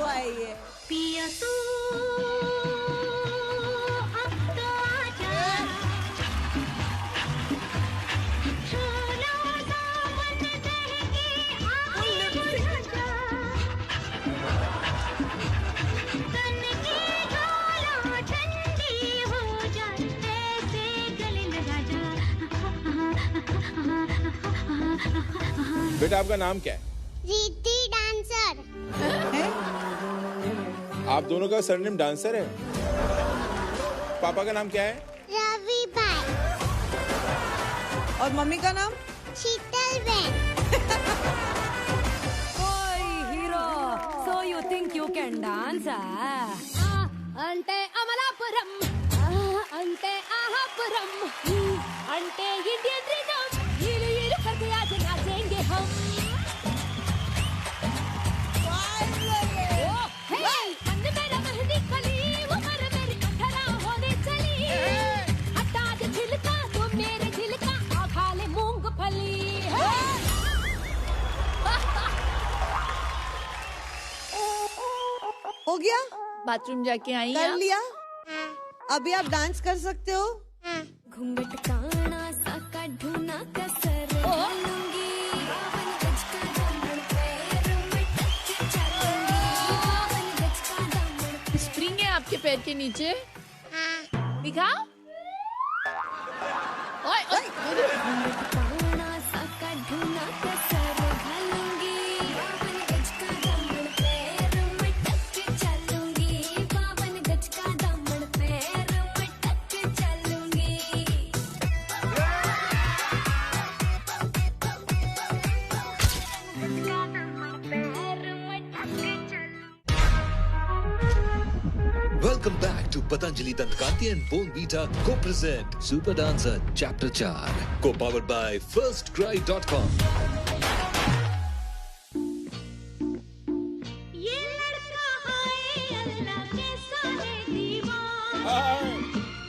आई है। पिया तू अब तो आजा, छोला सावन देंगे आजा, तन की ज्वाला ठंडी हो जाए, ऐसे गले लगा जा। बेटा आपका नाम क्या है? रीति डांसर। आप दोनों का सरनेम डांसर है? पापा का नाम क्या है? रवि भाई। और मम्मी का नाम? शीतल Ben. Oi, hero. So you think you can dance? Ante Amalapuram, ante Ahapuram, ante Indian rhythm. Yilu yilu करके आज नाचेंगे हम। Hey, मन मेरा मेहंदी कली, उम्र मेरी कठरा होने चली। हटा दे छिलका, तू मेरे दिल का, आ खा ले मूंगफली। हो गया? बाथरूम जाके आई कर आप? लिया? अभी आप डांस कर सकते हो? घूंघट काना सा का ढूना कसर डालूंगी, बावन गज का दामन पैर में टच चलूंगी, बावन गज का दामन। स्प्रिंग है आपके पैर के नीचे? दिखाओ। ओए ओए। काना सा का ढूना कसर डालूंगी, बावन गज का दामन पैर में टच चलूंगी, बावन गज का दामन पैर में touch चलूंगी। Welcome back to Patanjali Dantkanti and Bonvita co-present Super Dancer Chapter 4, co-powered by FirstCry.com. ये लड़का है अल्लाह कैसा है दीवाना,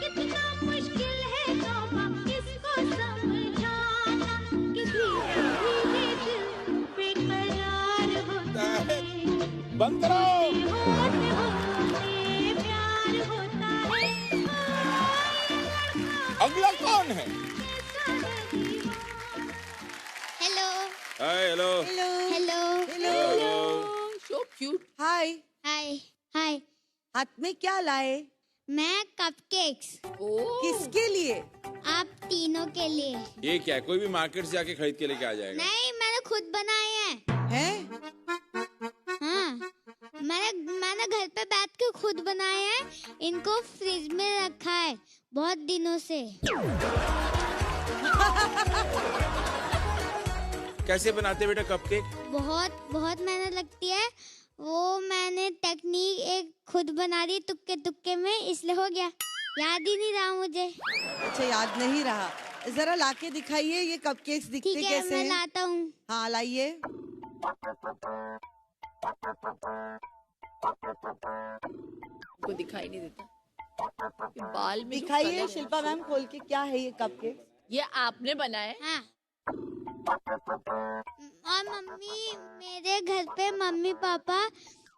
कितना मुश्किल है तौबा इसको समझाना, कि धीरे धीरे दिल बेकरार होता है, बंद करो। प्यार होता है। अगला कौन है? Hello. Hello. Hello. Hello. So cute. हाय। हाय। हाय। हाथ में क्या लाए? मैं कपकेक्स। किसके लिए? आप तीनों के लिए। ये क्या, कोई भी मार्केट से जाके खरीद के लेके आ जाएगा? नहीं, मैंने खुद बनाए हैं। हैं? हाँ, मैंने घर पे बैठ के खुद बनाए हैं। इनको फ्रिज में रखा है बहुत दिनों से। कैसे बनाते बेटा कपकेक? बहुत बहुत मेहनत लगती है। वो मैंने टेक्निक एक खुद बना दी तुक्के तुक्के में, इसलिए हो गया। याद ही नहीं रहा मुझे। अच्छा, याद नहीं रहा। जरा लाके दिखाइए ये कपकेक्स दिखते ठीक है, कैसे मैं हैं? लाता हूँ। हाँ लाइए। को दिखाई नहीं देता ये बाल में जो दिखाइए colour है शिल्पा मैम खोल के, क्या है ये कपकेक? ये आपने बनाए? हाँ। और मम्मी, मेरे घर पे मम्मी पापा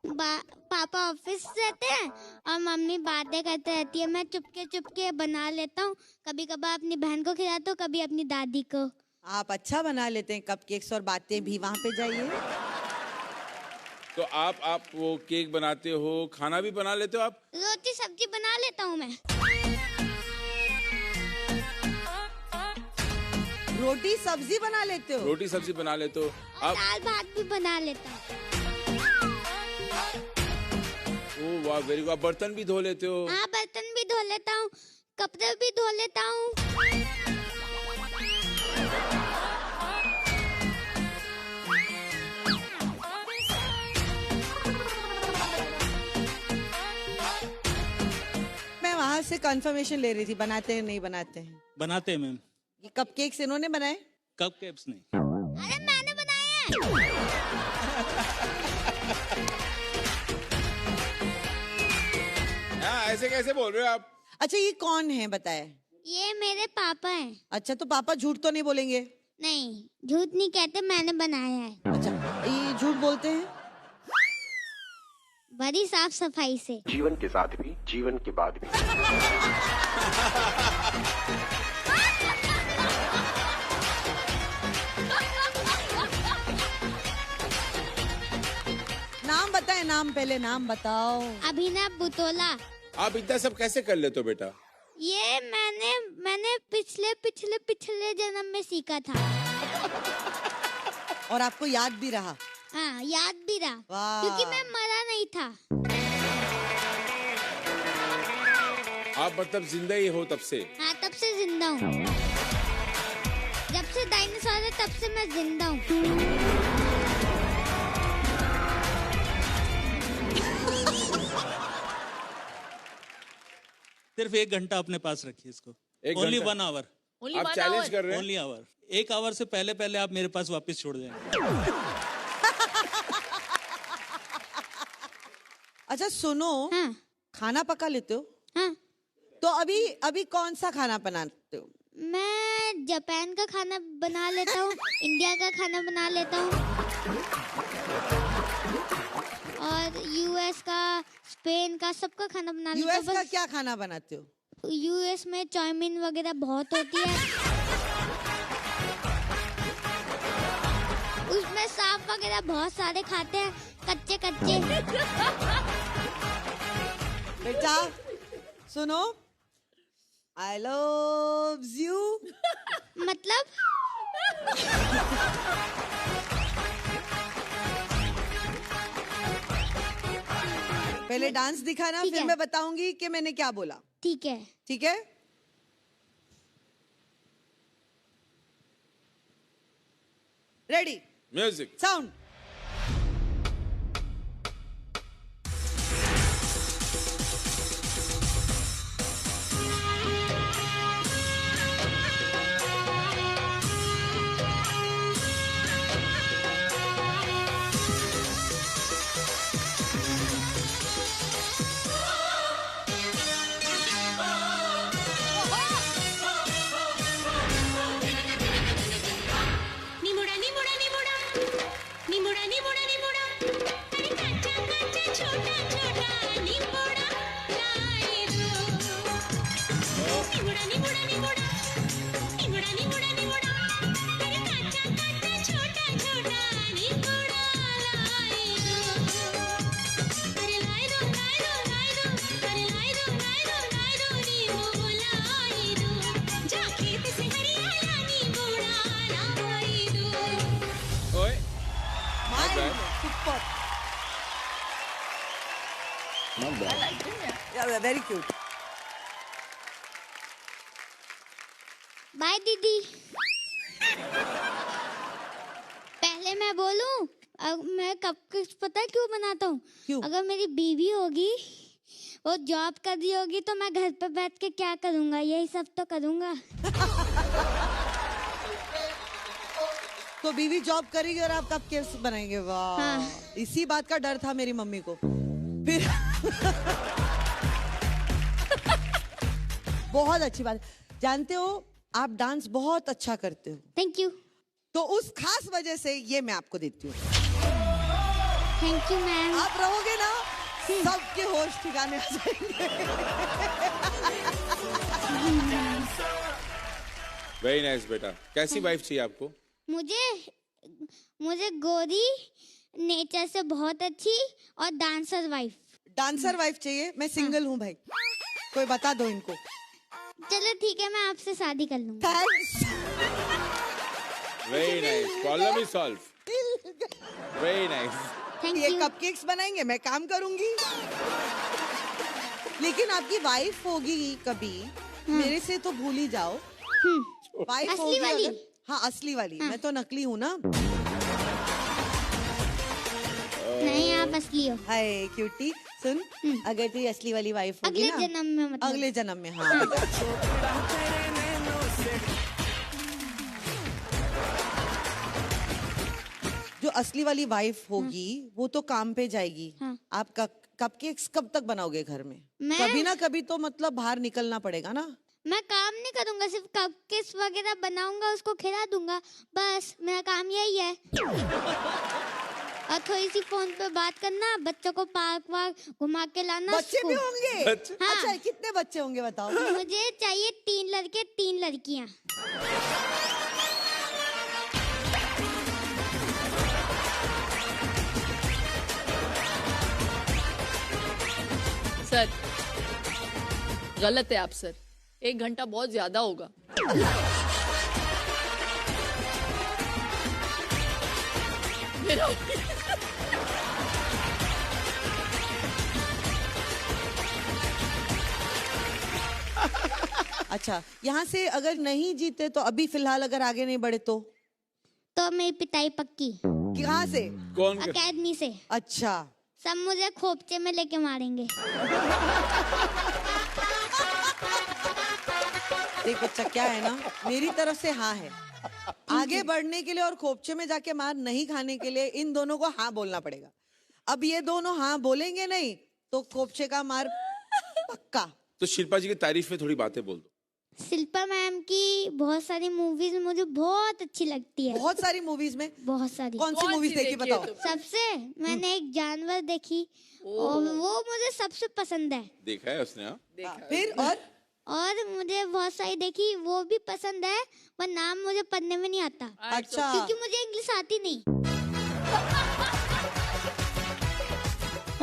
पापा ऑफिस रहते हैं और मम्मी बातें करते रहती है। मैं चुपके बना लेता हूँ। कभी कभार अपनी बहन को खिलाता हूँ, कभी अपनी दादी को। आप अच्छा बना लेते हैं कपकेक्स, और बातें भी। वहाँ पे जाइए। तो आप वो केक बनाते हो, खाना भी बना लेते हो आप? रोटी सब्जी बना लेता हूँ मैं। रोटी सब्जी बना लेते हो? रोटी सब्जी बना लेते हो और दाल भात भी बना लेता हूँ। ओह वाह, वेरी गुड। बर्तन भी धो लेते हो? हाँ, बर्तन भी धो लेता हूँ, कपड़े भी धो लेता हूँ। मैं वहाँ से कंफर्मेशन ले रही थी, बनाते हैं नहीं बनाते हैं? बनाते हैं मैम। ये कपकेक्स इन्होंने बनाए? कपकेक्स नहीं। अरे मैंने बनाया है। ऐसे कैसे बोल रहे हो आप? अच्छा, ये कौन है बताए? ये मेरे पापा हैं। अच्छा, तो पापा झूठ तो नहीं बोलेंगे? नहीं, झूठ नहीं कहते, मैंने बनाया है। अच्छा, ये झूठ बोलते हैं? बड़ी साफ सफाई से। जीवन के साथ भी, जीवन के बाद भी। नाम बताए, नाम पहले नाम बताओ। अभिनव बुटोला। आप इतना सब कैसे कर लेते हो बेटा? ये मैंने पिछले जन्म में सीखा था। और आपको याद भी रहा? हाँ, याद भी रहा, वाह। क्योंकि मैं मरा नहीं था। आप मतलब जिंदा ही हो तब से? हाँ, तब से जिंदा हूँ। जब से डायनासोर है तब से मैं जिंदा हूँ। सिर्फ 1 घंटा अपने पास रखिए इसको। Only 1 our. आप चैलेंज कर रहे हैं? Only our. 1 आवर से पहले आप मेरे पास वापस छोड़ जाएंगे। अच्छा सुनो, हाँ। खाना पका लेते हो? हाँ। तो अभी कौन सा खाना बनाते हो? मैं जापान का खाना बना लेता हूँ, इंडिया का खाना बना लेता हूँ, और यूएस का, स्पेन का, सबका खाना बना लेता हूँ। यूएस का क्या खाना बनाते हो? यूएस में चाउमीन वगैरह बहुत होती है। उसमें सांप वगैरह बहुत सारे खाते हैं, कच्चे। बेटा सुनो, I love you। मतलब पहले डांस दिखाना, फिर मैं बताऊंगी कि मैंने क्या बोला। ठीक है। ठीक है? Ready, music, sound. Very cute. Bye दीदी। पहले मैं बोलूं, अब मैं कपकेक्स पता है क्यों बनाता हूँ? अगर मेरी बीवी होगी, वो जॉब कर रही होगी, तो मैं घर पे बैठ के क्या करूँगा? यही सब तो करूँगा। तो बीवी जॉब करेगी और आप कपकेक्स बनाएंगे? वाह। हाँ। इसी बात का डर था मेरी मम्मी को। फिर बहुत अच्छी बात। जानते हो आप डांस बहुत अच्छा करते हो। Thank you. तो उस खास वजह से ये मैं आपको देती हूँ। Thank you ma'am. आप रहोगे ना, सबके होश ठिकाने आ जाएंगे। वेरी नाइस बेटा। कैसी वाइफ चाहिए आपको? मुझे गोरी, नेचर से बहुत अच्छी और डांसर वाइफ। डांसर वाइफ चाहिए? मैं सिंगल हूँ भाई, कोई बता दो इनको। चलो ठीक है, मैं आपसे शादी कर लूंगी। Very nice, problem is solve. Very nice. ये कपकेक्स बनाएंगे, मैं काम करूंगी। लेकिन आपकी वाइफ होगी कभी, मेरे से तो भूल ही जाओ। वाइफ असली होगी वाली? हाँ असली वाली। मैं तो नकली हूँ ना। नहीं आप असली हो। हाय क्यूटी, सुन, अगर तू असली वाली वाइफ होगी अगले ना, जन्म में मतलब। अगले जन्म में, हाँ। जो असली वाली वाइफ होगी वो तो काम पे जाएगी। आप कपकेक्स कब तक बनाओगे घर में? कभी ना कभी तो मतलब बाहर निकलना पड़ेगा ना। मैं काम नहीं करूंगा, सिर्फ कपकेक्स वगैरह बनाऊंगा, उसको खिला दूंगा, बस मेरा काम यही है। और थोड़ी सी फोन पे बात करना, बच्चों को पार्क वार्क घुमा के लाना। बच्चे भी होंगे? हाँ। अच्छा कितने बच्चे होंगे बताओ? मुझे चाहिए 3 लड़के 3 लड़कियां। सर गलत है आप सर, 1 घंटा बहुत ज्यादा होगा। मेरा अच्छा, यहाँ से अगर नहीं जीते तो अभी फिलहाल अगर आगे नहीं बढ़े तो मेरी पिटाई पक्की। कहाँ से? कौन? अकेडमी से। अच्छा, सब मुझे खोपचे में लेके मारेंगे। देख बच्चा, क्या है ना, मेरी तरफ से हाँ है। आगे बढ़ने के लिए और खोपचे में जाके मार नहीं खाने के लिए इन दोनों को हाँ बोलना पड़ेगा। अब ये दोनों हाँ बोलेंगे नहीं तो खोपचे का मार पक्का। तो शिल्पा जी की तारीफ में थोड़ी बातें बोल दो। शिल्पा मैम की बहुत सारी मूवीज मुझे बहुत अच्छी लगती है। बहुत सारी मूवीज में? बहुत सारी। कौन सी मूवीज देखी बताओ? सबसे मैंने एक जानवर देखी और वो मुझे सबसे पसंद है। देखा है उसने? हाँ। फिर और मुझे बहुत सारी देखी, वो भी पसंद है, पर नाम मुझे पढ़ने में नहीं आता। अच्छा। क्योंकि मुझे इंग्लिश आती नहीं।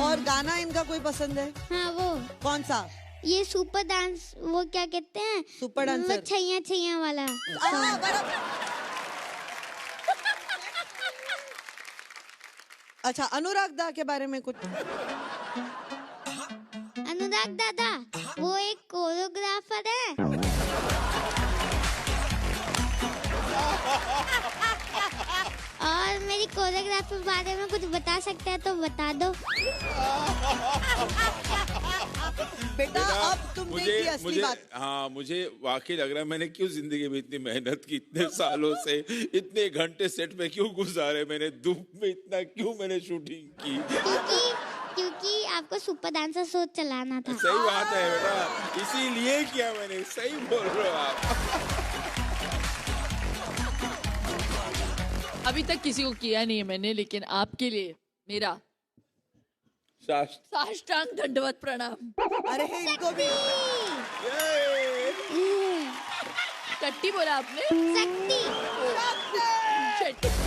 और गाना इनका कोई पसंद है? हाँ वो। कौन सा? ये सुपर डांस, वो क्या कहते हैं? Super dancer? छैया छैया वाला। अच्छा, अनुराग दा के बारे में कुछ? अनुराग दादा वो एक कोरियोग्राफर है। और मेरी कोरियोग्राफी के बारे में कुछ बता सकते हैं तो बता दो। बेटा अब तुम देखिए असली बात। हाँ, मुझे वाकई लग रहा है मैंने क्यों जिंदगी में इतनी मेहनत की, इतने सालों से इतने घंटे सेट में क्यों गुजारे, मैंने धूप में इतना क्यों मैंने शूटिंग की। क्योंकि आपको सुपर डांसर शो चलाना था। सही बात है बेटा, इसीलिए किया मैंने। सही बोल रहे हो आप। अभी तक किसी को किया नहीं है मैंने, लेकिन आपके लिए मेरा साष्टांग दंडवत प्रणाम। अरे इनको भी टट्टी बोला आपने? शक्ति। शक्ति।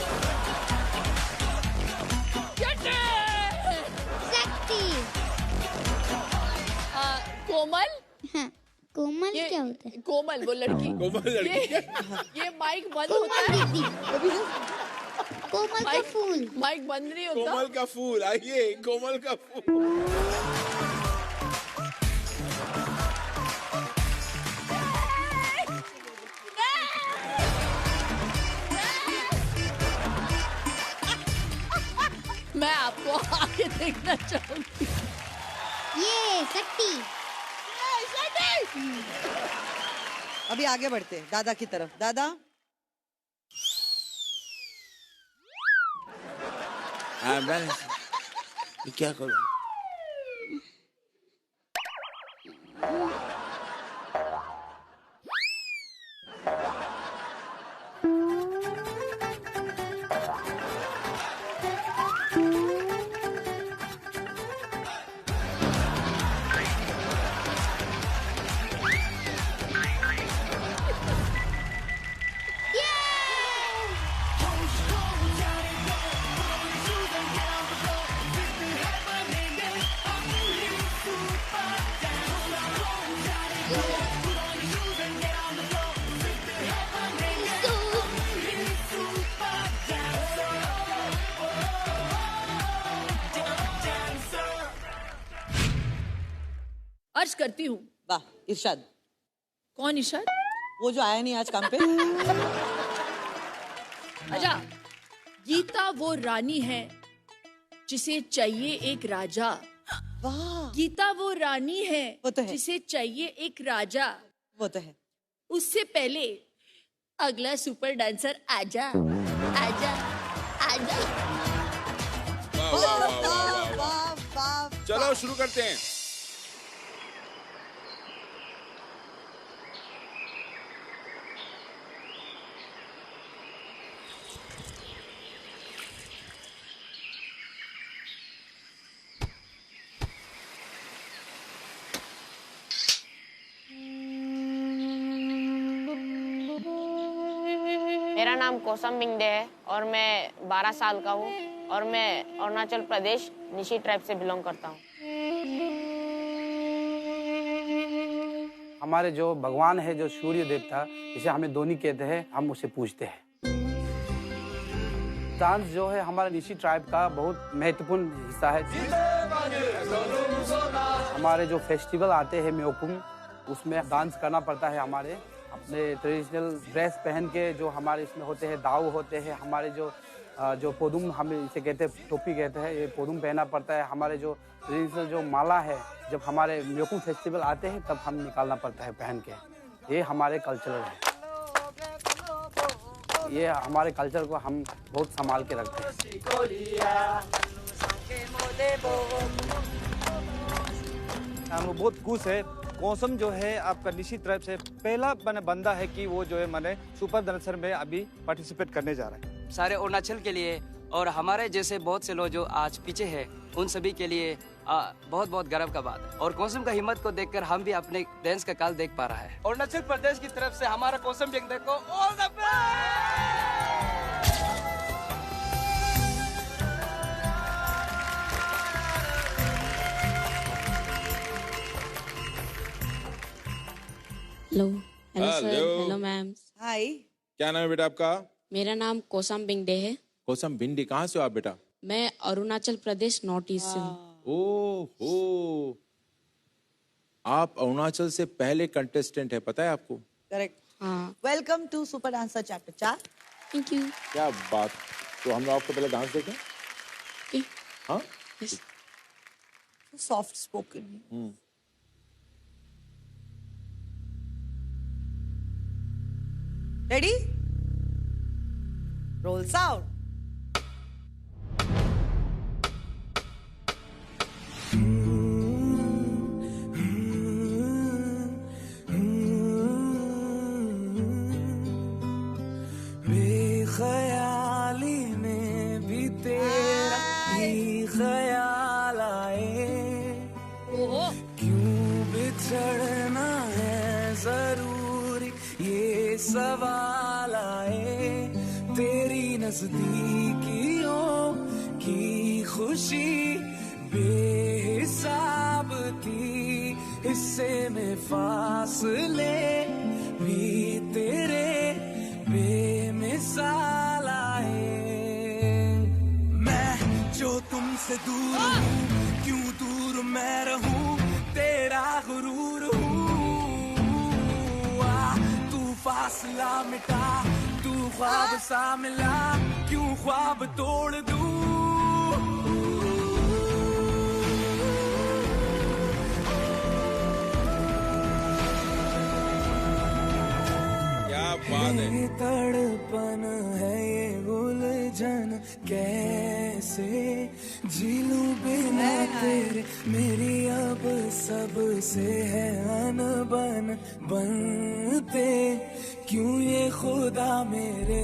कोमल। हाँ, कोमल क्या होता है? कोमल वो लड़की। कोमल लड़की। ये माइक बंद होता है। कोमल का फूल। माइक बंद नहीं होता। कोमल का फूल, आइए कोमल का फूल। मैं आपको आगे देखना चाहूंगी। ये शक्ति। अभी आगे बढ़ते हैं दादा की तरफ। दादा हाँ, मैं क्या करूं? अर्ज करती हूँ। वाह इरशाद। कौन इरशाद? वो जो आया नहीं आज काम पे। अच्छा, गीता वो रानी है जिसे चाहिए एक राजा। वाह। गीता वो रानी है वो तो है। जिसे चाहिए एक राजा। वो तो है। उससे पहले अगला सुपर डांसर आजा आजा आजा। चलो शुरू करते हैं। मेरा नाम कोसम बिंगडे है और मैं 12 साल का हूँ और मैं अरुणाचल प्रदेश निशी ट्राइब से बिलोंग करता हूँ। हमारे जो भगवान है, जो सूर्य देवता, जिसे हमें दोनी कहते हैं, हम उसे पूजते हैं। डांस जो है हमारे निशी ट्राइब का बहुत महत्वपूर्ण हिस्सा है। हमारे जो फेस्टिवल आते हैं म्योकुम, उसमें डांस करना पड़ता है। हमारे अपने ट्रेडिशनल ड्रेस पहन के जो हमारे इसमें होते हैं, दाव होते हैं, हमारे जो पोदुम हम इसे कहते हैं, टोपी कहते हैं, ये पोदुम पहना पड़ता है। हमारे जो ट्रेडिशनल जो माला है, जब हमारे म्योकुम फेस्टिवल आते हैं तब हम निकालना पड़ता है पहन के। ये हमारे कल्चर है, ये हमारे कल्चर को हम बहुत संभाल के रखते हैं। हम बहुत खुश है। कोसम जो है आपका निशी ट्राइब से पहला बंदा है कि वो जो है मैंने सुपर डांसर में अभी पार्टिसिपेट करने जा रहा है। सारे अरुणाचल के लिए और हमारे जैसे बहुत से लोग जो आज पीछे हैं, उन सभी के लिए बहुत बहुत गर्व का बात है। और कोसम का हिम्मत को देखकर हम भी अपने डांस का काल देख पा रहा है। अरुणाचल प्रदेश की तरफ से हमारा कोसम बिंगडे को all the best. Hello sir, hello ma'am. Hi. क्या नाम है बेटा आपका? मेरा नाम कोसम बिंगडे है। कोसम बिंडी, कहाँ से हो आप बेटा? मैं अरुणाचल प्रदेश नॉर्थ ईस्ट से हूँ। ओह, आप अरुणाचल से पहले कंटेस्टेंट है, पता है आपको? करेक्ट। हाँ। Welcome to super dancer chapter 4। Thank you. क्या बात। तो हम लोग आपको पहले डांस देखें? हाँ। Soft spoken. Ready? Roll sound. बेख्याली में भी तेरा ही ख्याल आए, क्यों बिछड़ना है जरूरी ये सवाल आए। तेरी नजदीकियों की खुशी बेहिसाब थी, हिस्से में फासले भी तेरे बेमिसाल आए। मैं जो तुमसे दूर हूँ, क्यों दूर मैं रहूँ, तेरा गुरूर हूँ। तू फासला मिटा, तू ख्वाब सा मिला, क्यों ख्वाब तोड़ दूँ। क्या बात है। ये तड़पन है, ये सजन कैसे जी लूं बिना तेरे, मेरी अब सबसे है अनबन बनते, क्यों ये खुदा मेरे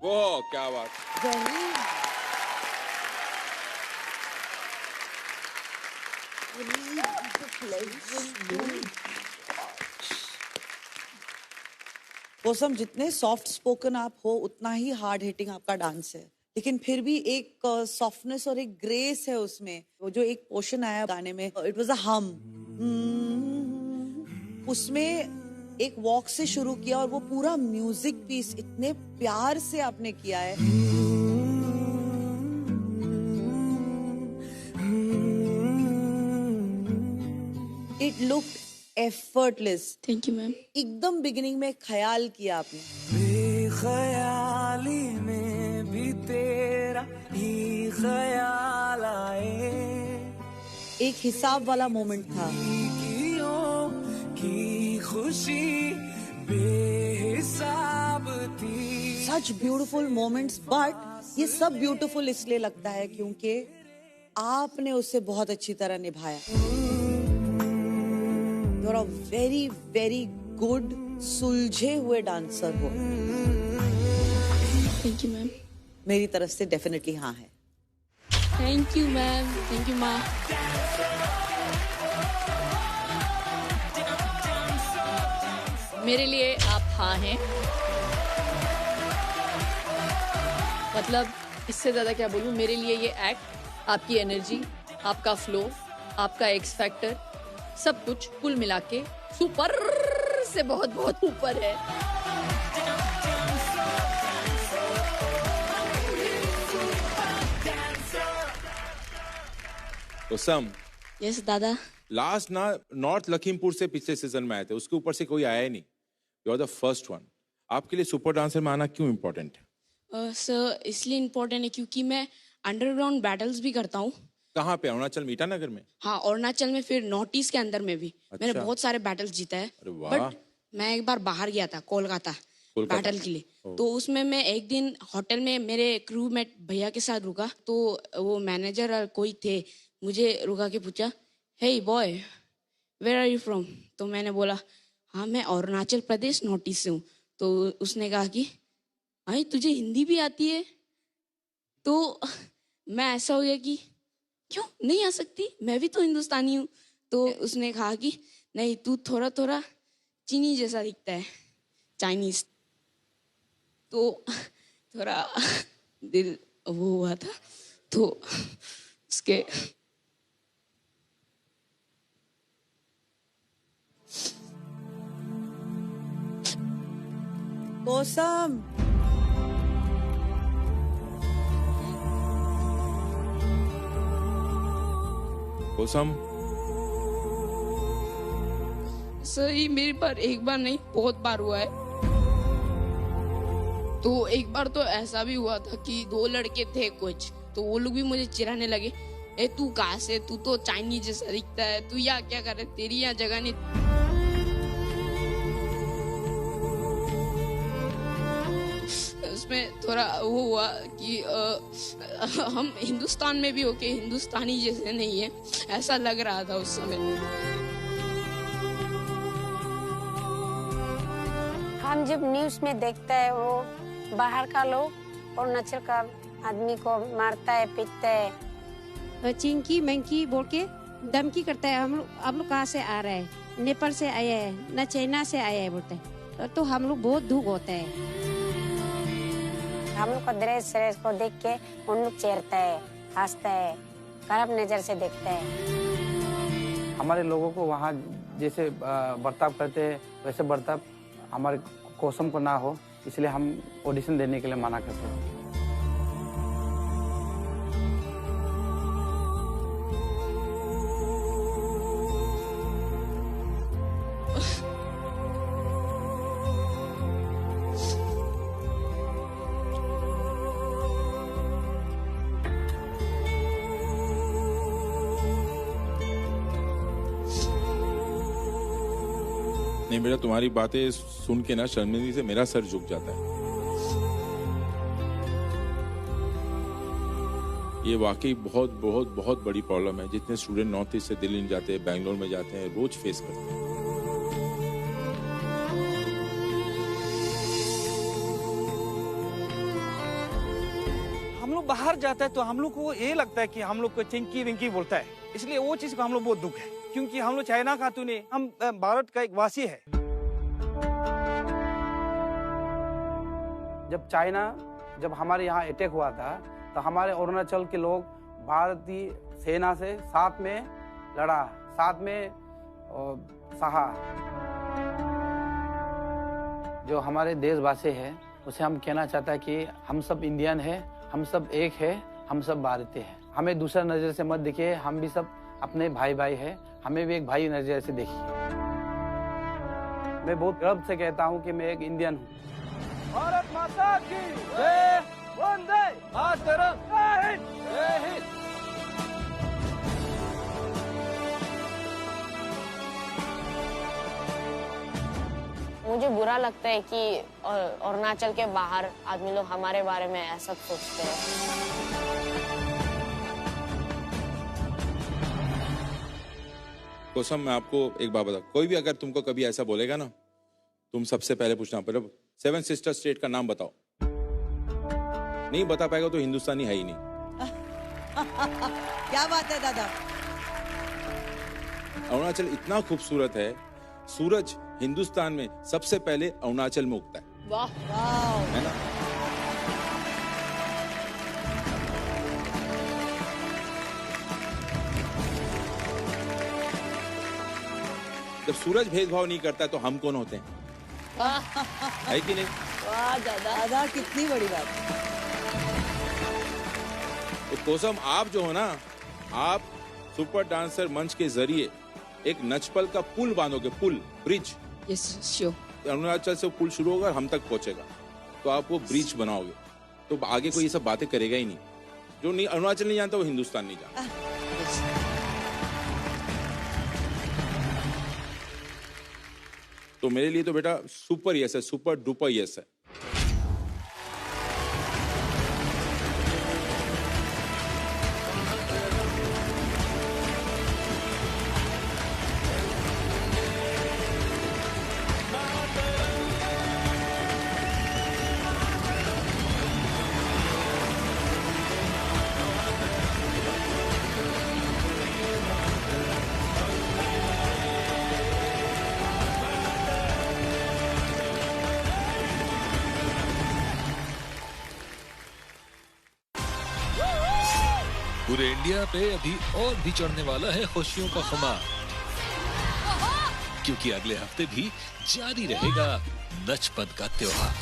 वो क्या बात। कोसम, जितने सॉफ्ट स्पोकन आप हो उतना ही हार्ड हिटिंग आपका डांस है, लेकिन फिर भी एक सॉफ्टनेस और एक ग्रेस है उसमें। वो जो एक पोर्शन आया गाने में, इट वाज अ हम, उसमें एक वॉक से शुरू किया और वो पूरा म्यूजिक पीस इतने प्यार से आपने किया है। It look effortless. Thank you ma'am. एकदम बिगिनिंग में ख्याल किया आपने। बेख्याली में भी तेरा ही ख्याल आए, एक हिसाब वाला मोमेंट था। की खुशी बेहिसाब थी। सच ब्यूटीफुल मोमेंट्स, बट ये सब ब्यूटीफुल इसलिए लगता है क्योंकि आपने उसे बहुत अच्छी तरह निभाया। You are a very very good सुलझे हुए डांसर हो। Thank you ma'am. मेरी तरफ से डेफिनेटली हाँ है। Thank you ma'am. Thank you माँ। मेरे लिए आप हाँ हैं। मतलब इससे ज्यादा क्या बोलूं। मेरे लिए ये एक्ट, आपकी एनर्जी, आपका फ्लो, आपका एक्स फैक्टर, सब कुछ कुल मिला के सुपर से बहुत बहुत ऊपर है। कोसम, यस दादा। लास्ट ना नॉर्थ लखीमपुर से पिछले सीजन में आए थे, उसके ऊपर से कोई आया ही नहीं। You are the first one. आपके लिए सुपर डांसर में आना क्यों इम्पोर्टेंट है? सर इसलिए इम्पोर्टेंट है क्योंकि मैं अंडरग्राउंड बैटल्स भी करता हूँ। कहाँ पे? अरुणाचल में, ईटानगर में? हाँ, अरुणाचल में, फिर नॉर्थ ईस्ट के अंदर में भी। अच्छा। मैंने बहुत सारे बैटल्स जीता है। बट मैं एक बार बाहर गया था कोलकाता बैटल के लिए। तो उसमें मैं एक दिन होटल में मेरे क्रू मेट भैया के साथ रुका। तो वो मैनेजर और कोई थे, मुझे रुका के पूछा, hey boy where are you from? तो मैंने बोला हाँ मैं अरुणाचल प्रदेश नॉर्थ ईस्ट से हूँ। तो उसने कहा कि हाँ तुझे हिंदी भी आती है? तो मैं ऐसा हो गया कि क्यों नहीं आ सकती, मैं भी तो हिंदुस्तानी हूँ। तो उसने कहा कि नहीं तू थोड़ा थोड़ा चीनी जैसा दिखता है, चाइनीज। तो थोड़ा दिल वो हुआ था। तो उसके कोसम, कोसम, सर ये मेरे पर एक बार नहीं बहुत बार हुआ है। तो एक बार तो ऐसा भी हुआ था कि दो लड़के थे कुछ, तो वो लोग भी मुझे चिढ़ाने लगे, ए तू कहाँ से, तू तो चाइनीज जैसा दिखता है, तू यहाँ क्या कर रहा है, तेरी यहाँ जगह नहीं। उसमें थोड़ा वो हुआ कि हम हिंदुस्तान में भी होके हिंदुस्तानी जैसे नहीं है, ऐसा लग रहा था उस समय। हम जब न्यूज़ में देखते हैं वो बाहर का लोग अरुणाचल का आदमी को मारता है, पीटता है, चिंकी मंकी बोल के धमकी करता है। हम लोग कहाँ से आ रहे हैं, नेपाल से आए हैं ना चाइना से आए हैं बोलते हैं। तो हम लोग बहुत दुख होता है। हम लोग को ड्रेस को देख के उन लोग चेरता है, हंसता है, खराब नजर से देखता है। हमारे लोगों को वहाँ जैसे बर्ताव करते हैं वैसे बर्ताव हमारे कोसम को ना हो, इसलिए हम ऑडिशन देने के लिए मना करते हैं। नहीं बेटा, तुम्हारी बातें सुन के ना शर्मिंदगी से मेरा सर झुक जाता है। ये वाकई बहुत बहुत बहुत बड़ी प्रॉब्लम है, जितने स्टूडेंट नॉर्थ ईस्ट से दिल्ली में जाते हैं, बैंगलोर में जाते हैं, रोज फेस करते हैं। हम लोग बाहर जाता है तो हम लोग को ये लगता है कि हम लोग को चिंकी विंकी बोलता है, इसलिए वो चीज का हम लोग बहुत दुख है, क्योंकि हम लोग चाइना का तो नहीं, हम भारत का एक वासी है। जब हमारे यहाँ अटैक हुआ था तो हमारे अरुणाचल के लोग भारतीय सेना से साथ में लड़ा, साथ में सहा। जो हमारे देशवासी है उसे हम कहना चाहता है कि हम सब इंडियन है, हम सब एक है, हम सब भारतीय है। हमें दूसरा नजर से मत देखिए, हम भी सब अपने भाई भाई है, हमें भी एक भाई नजर से देखिए। मैं बहुत गर्व से कहता हूँ कि मैं एक इंडियन हूँ। भारत माता की जय, वंदे मातरम, जय हिंद, जय हिंद। मुझे बुरा लगता है कि अरुणाचल के बाहर आदमी लोग हमारे बारे में ऐसा सोचते हैं। कोसम, मैं आपको एक बात बता, कोई भी अगर तुमको कभी ऐसा बोलेगा ना, तुम सबसे पहले पूछना, पहले 7 सिस्टर स्टेट का नाम बताओ। नहीं बता पाएगा तो हिंदुस्तानी है ही नहीं। क्या बात है दादा। अरुणाचल इतना खूबसूरत है, सूरज हिंदुस्तान में सबसे पहले अरुणाचल में उगता है। वाह, है ना? जब सूरज भेदभाव नहीं करता तो हम कौन होते हैं? है कि नहीं? वाह दादा, कितनी बड़ी बात। तो कोसम, आप जो हो ना, आप सुपर डांसर मंच के जरिए एक नचपल का पुल बांधोगे, पुल, ब्रिज। Yes sure. अरुणाचल से पुल शुरू होगा और हम तक पहुंचेगा, तो आप वो ब्रिज बनाओगे, तो आगे कोई ये सब बातें करेगा ही नहीं। जो नहीं अरुणाचल नहीं जानता वो हिंदुस्तान नहीं जानता। तो मेरे लिए तो बेटा सुपर यस है, सुपर डुपर यस है। पूरे इंडिया पे अभी और भी चढ़ने वाला है खुशियों का खुमार, क्योंकि अगले हफ्ते भी जारी रहेगा नचपन का त्योहार।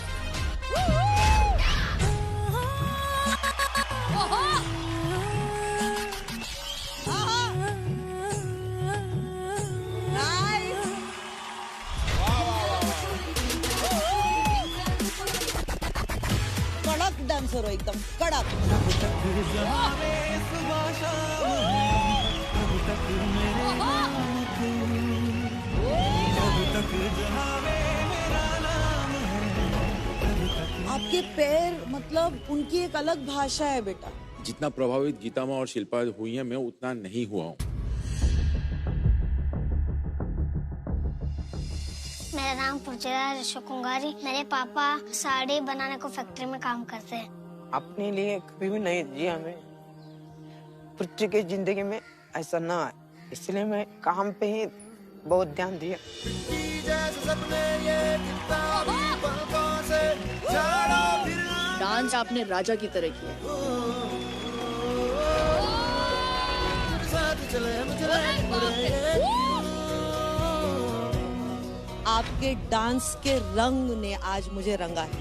कड़क डांसर हो, एकदम कड़क। आपके पैर, मतलब उनकी एक अलग भाषा है बेटा। जितना प्रभावित गीता माँ और शिल्पा हुई हैं, मैं उतना नहीं हुआ हूँ। मेरा नाम पुरचेरा ऋषकुंगारी। मेरे पापा साड़ी बनाने को फैक्ट्री में काम करते हैं। अपने लिए कभी भी नहीं जिया मैं, पुत्र की जिंदगी में ऐसा ना आए, इसलिए मैं काम पे ही बहुत ध्यान दिया। डांस आपने राजा की तरह किया। आपके डांस के रंग ने आज मुझे रंगा है।